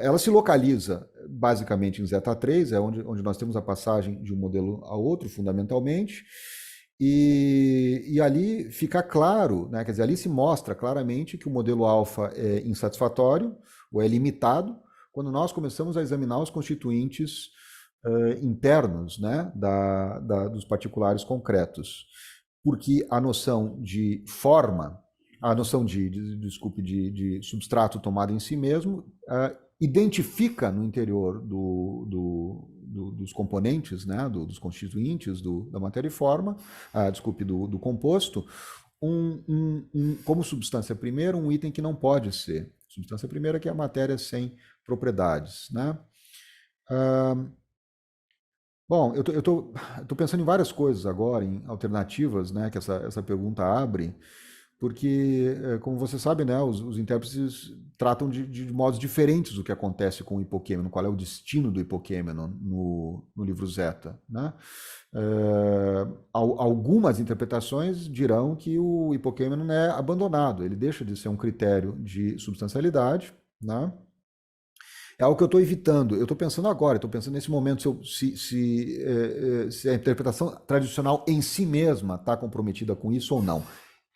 Ela se localiza basicamente em Zeta 3, é onde nós temos a passagem de um modelo a outro, fundamentalmente, E ali fica claro, né, quer dizer, ali se mostra claramente que o modelo alfa é insatisfatório ou é limitado quando nós começamos a examinar os constituintes internos, né, dos particulares concretos. Porque a noção de forma, a noção de substrato tomado em si mesmo, identifica no interior dos componentes, né, dos constituintes da matéria e forma, do composto, como substância primeira, um item que não pode ser. Substância primeira que é a matéria sem propriedades. Né? Bom, eu tô pensando em várias coisas agora, em alternativas, né, que essa pergunta abre, porque, como você sabe, né, os intérpretes tratam de modos diferentes do que acontece com o hipokêmeno, qual é o destino do hipokêmeno no livro Zeta. Né? Algumas interpretações dirão que o hipokêmeno é abandonado, ele deixa de ser um critério de substancialidade, né? É algo que eu estou evitando. Eu estou pensando agora, estou pensando nesse momento se a interpretação tradicional em si mesma está comprometida com isso ou não.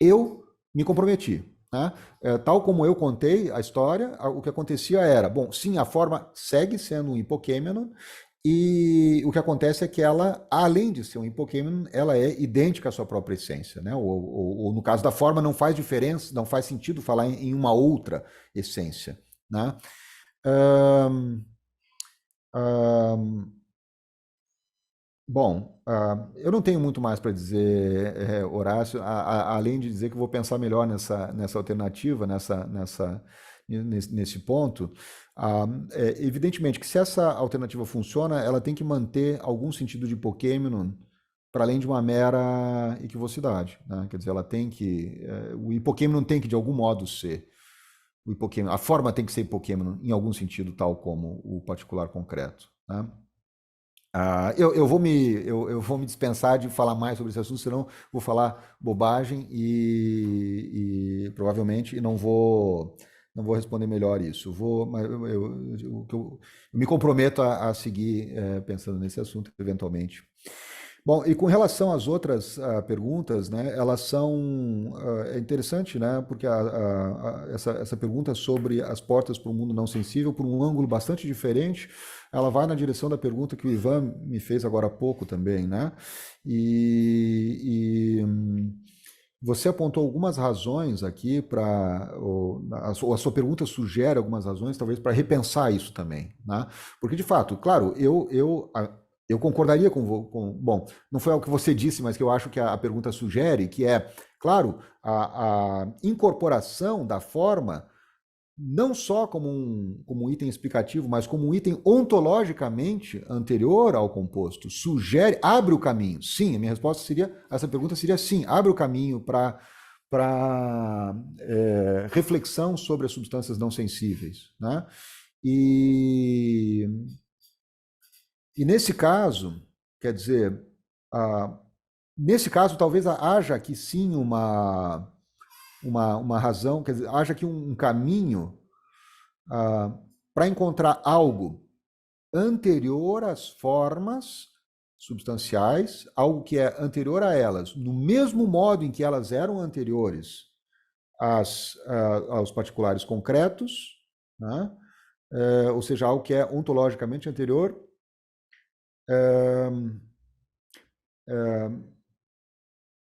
Eu me comprometi. Né? Tal como eu contei a história, o que acontecia era, bom, sim, a forma segue sendo um hipokêmeno, e o que acontece é que ela, além de ser um hipokêmeno, ela é idêntica à sua própria essência. Né? Ou no caso da forma, não faz diferença, não faz sentido falar em uma outra essência. Né? Bom, eu não tenho muito mais para dizer, Horácio, além de dizer que vou pensar melhor nessa alternativa, nesse ponto. Evidentemente que se essa alternativa funciona, ela tem que manter algum sentido de hipokêmeno para além de uma mera equivocidade. Né? Quer dizer, ela tem que. O hipokêmeno tem que, de algum modo, ser o hipokêmeno. A forma tem que ser hipokêmeno em algum sentido, tal como o particular concreto. Né? Eu vou me dispensar de falar mais sobre esse assunto, senão vou falar bobagem e provavelmente não vou responder melhor isso. Mas eu me comprometo a seguir pensando nesse assunto eventualmente. Bom, e com relação às outras perguntas, né, elas são. É interessante, né, porque essa pergunta sobre as portas para o mundo não sensível, por um ângulo bastante diferente, ela vai na direção da pergunta que o Ivan me fez agora há pouco também. Né? Você apontou algumas razões aqui para. A sua pergunta sugere algumas razões, talvez, para repensar isso também. Né? Porque, de fato, claro, eu concordaria bom, não foi algo que você disse, mas que eu acho que a pergunta sugere, que é, claro, a incorporação da forma não só como um item explicativo, mas como um item ontologicamente anterior ao composto, abre o caminho. Sim, a minha resposta seria, essa pergunta seria sim, abre o caminho para reflexão sobre as substâncias não sensíveis. Né? E nesse caso, quer dizer, nesse caso talvez haja aqui sim uma razão, quer dizer, haja aqui um caminho para encontrar algo anterior às formas substanciais, algo que é anterior a elas, no mesmo modo em que elas eram anteriores aos particulares concretos, né? Ou seja, algo que é ontologicamente anterior.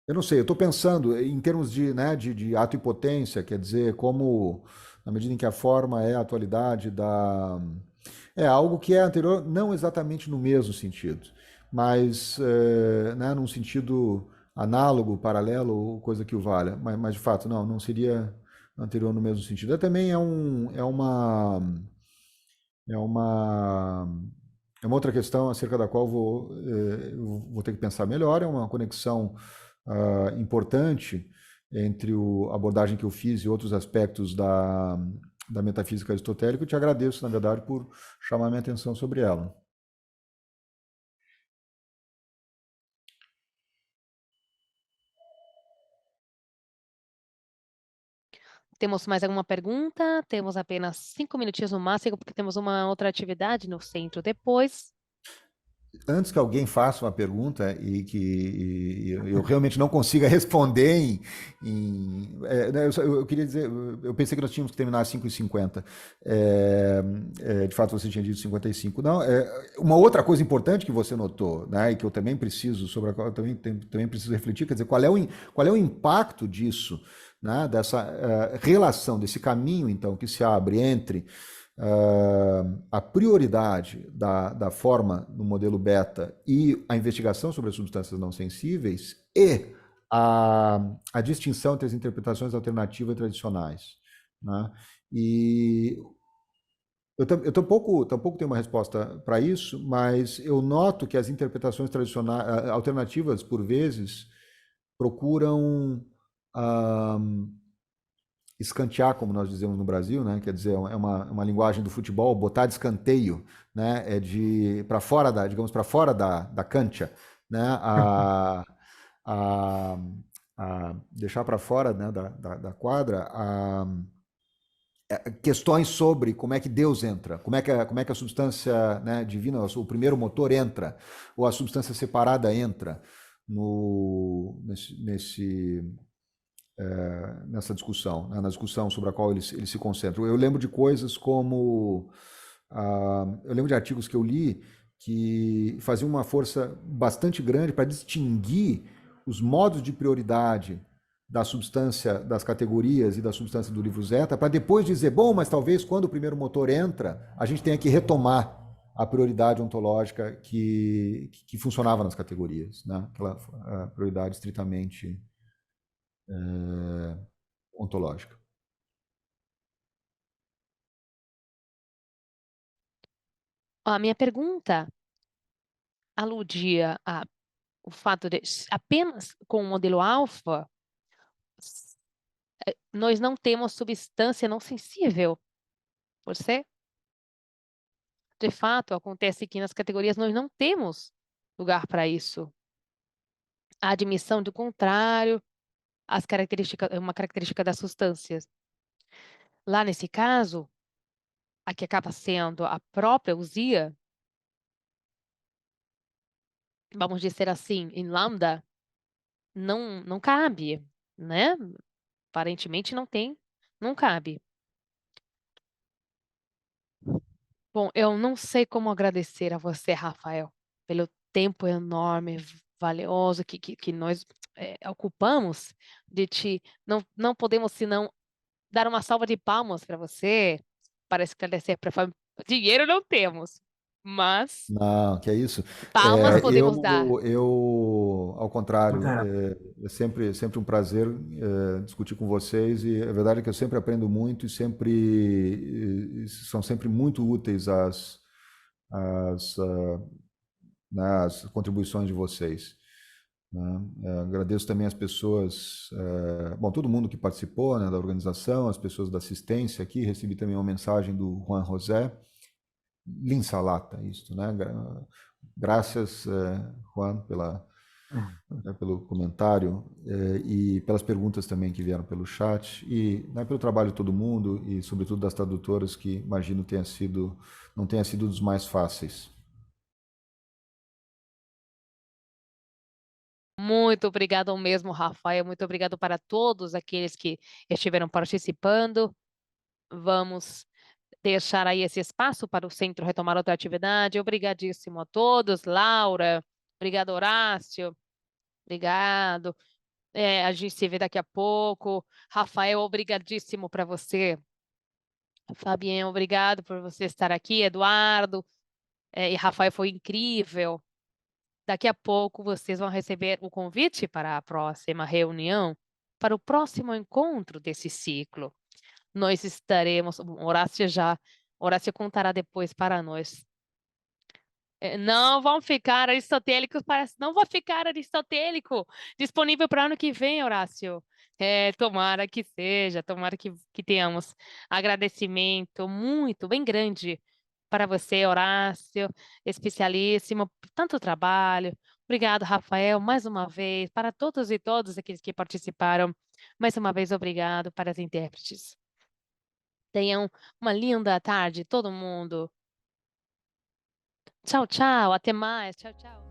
Eu não sei, eu estou pensando em termos né, de ato e potência, quer dizer, como, na medida em que a forma é a atualidade é algo que é anterior, não exatamente no mesmo sentido, mas né, num sentido análogo, paralelo, ou coisa que o valha. Mas de fato, não seria anterior no mesmo sentido. Também é uma outra questão acerca da qual vou ter que pensar melhor, é uma conexão importante entre a abordagem que eu fiz e outros aspectos da metafísica aristotélica. Eu te agradeço, na verdade, por chamar minha atenção sobre ela. Temos mais alguma pergunta? Temos apenas 5 minutinhos no máximo, porque temos uma outra atividade no centro depois. Antes que alguém faça uma pergunta e que eu realmente não consiga responder né, eu queria dizer, eu pensei que nós tínhamos que terminar às 5h50. De fato, você tinha dito 55. Não, uma outra coisa importante que você notou, né, e que eu também preciso, sobre a qual eu também preciso refletir, quer dizer, qual é o impacto disso, né, dessa relação, desse caminho, então, que se abre entre a prioridade da forma no modelo beta e a investigação sobre as substâncias não sensíveis e a distinção entre as interpretações alternativas e tradicionais, né? E eu tampouco tenho uma resposta para isso, mas eu noto que as interpretações tradicionais, alternativas, por vezes, procuram ah, escantear, como nós dizemos no Brasil, né? Quer dizer, é uma linguagem do futebol, botar de escanteio, né? É de para fora digamos, para fora da cancha, né? A, deixar para fora, né, da quadra questões sobre como é que Deus entra, como é que a substância, né, divina, o primeiro motor entra, ou a substância separada entra nessa discussão, né, na discussão sobre a qual eles se concentram. Eu lembro de coisas como. Eu lembro de artigos que eu li que faziam uma força bastante grande para distinguir os modos de prioridade da substância, das categorias e da substância do livro Zeta, para depois dizer, bom, mas talvez quando o primeiro motor entra, a gente tenha que retomar a prioridade ontológica que funcionava nas categorias, né? Aquela prioridade estritamente ontológica. A minha pergunta aludia o fato de apenas com o modelo alfa nós não temos substância não sensível. Você? De fato, acontece que nas categorias nós não temos lugar para isso. A admissão do contrário, uma característica das substâncias. Lá nesse caso, a que acaba sendo a própria usia, vamos dizer assim, em lambda, não cabe, né? Aparentemente não cabe. Bom, eu não sei como agradecer a você, Rafael, pelo tempo enorme, valioso que nós ocupamos de te. Não podemos senão dar uma salva de palmas para você, para esclarecer para a família. Dinheiro não temos, mas Não, que é isso. palmas podemos dar. Ao contrário, Cara, é sempre um prazer discutir com vocês e a verdade é que eu sempre aprendo muito e são sempre muito úteis as, ah, né, as contribuições de vocês, né? Agradeço também as pessoas, bom, todo mundo que participou, né, da organização, as pessoas da assistência aqui, recebi também uma mensagem do Juan José, Linsalata, isso, né? Graças, Juan, pelo comentário e pelas perguntas também que vieram pelo chat e, né, pelo trabalho de todo mundo e, sobretudo, das tradutoras que imagino não tenha sido dos mais fáceis. Muito obrigado mesmo, Rafael. Muito obrigado para todos aqueles que estiveram participando. Vamos deixar aí esse espaço para o centro retomar outra atividade. Obrigadíssimo a todos. Laura, obrigado, Horácio. Obrigado. A gente se vê daqui a pouco. Rafael, obrigadíssimo para você. Fabiano, obrigado por você estar aqui. Eduardo, e Rafael, foi incrível. Daqui a pouco vocês vão receber o convite para a próxima reunião, para o próximo encontro desse ciclo. Nós estaremos, Horácio contará depois para nós. Não vão ficar aristotélicos, não vai ficar aristotélico disponível para o ano que vem, Horácio. Tomara que seja, tomara que tenhamos agradecimento muito, bem grande para você, Horácio, especialíssimo, por tanto trabalho. Obrigado, Rafael, mais uma vez, para todos e todos aqueles que participaram. Mais uma vez, obrigado para as intérpretes. Tenham uma linda tarde, todo mundo. Tchau, tchau. Até mais. Tchau, tchau.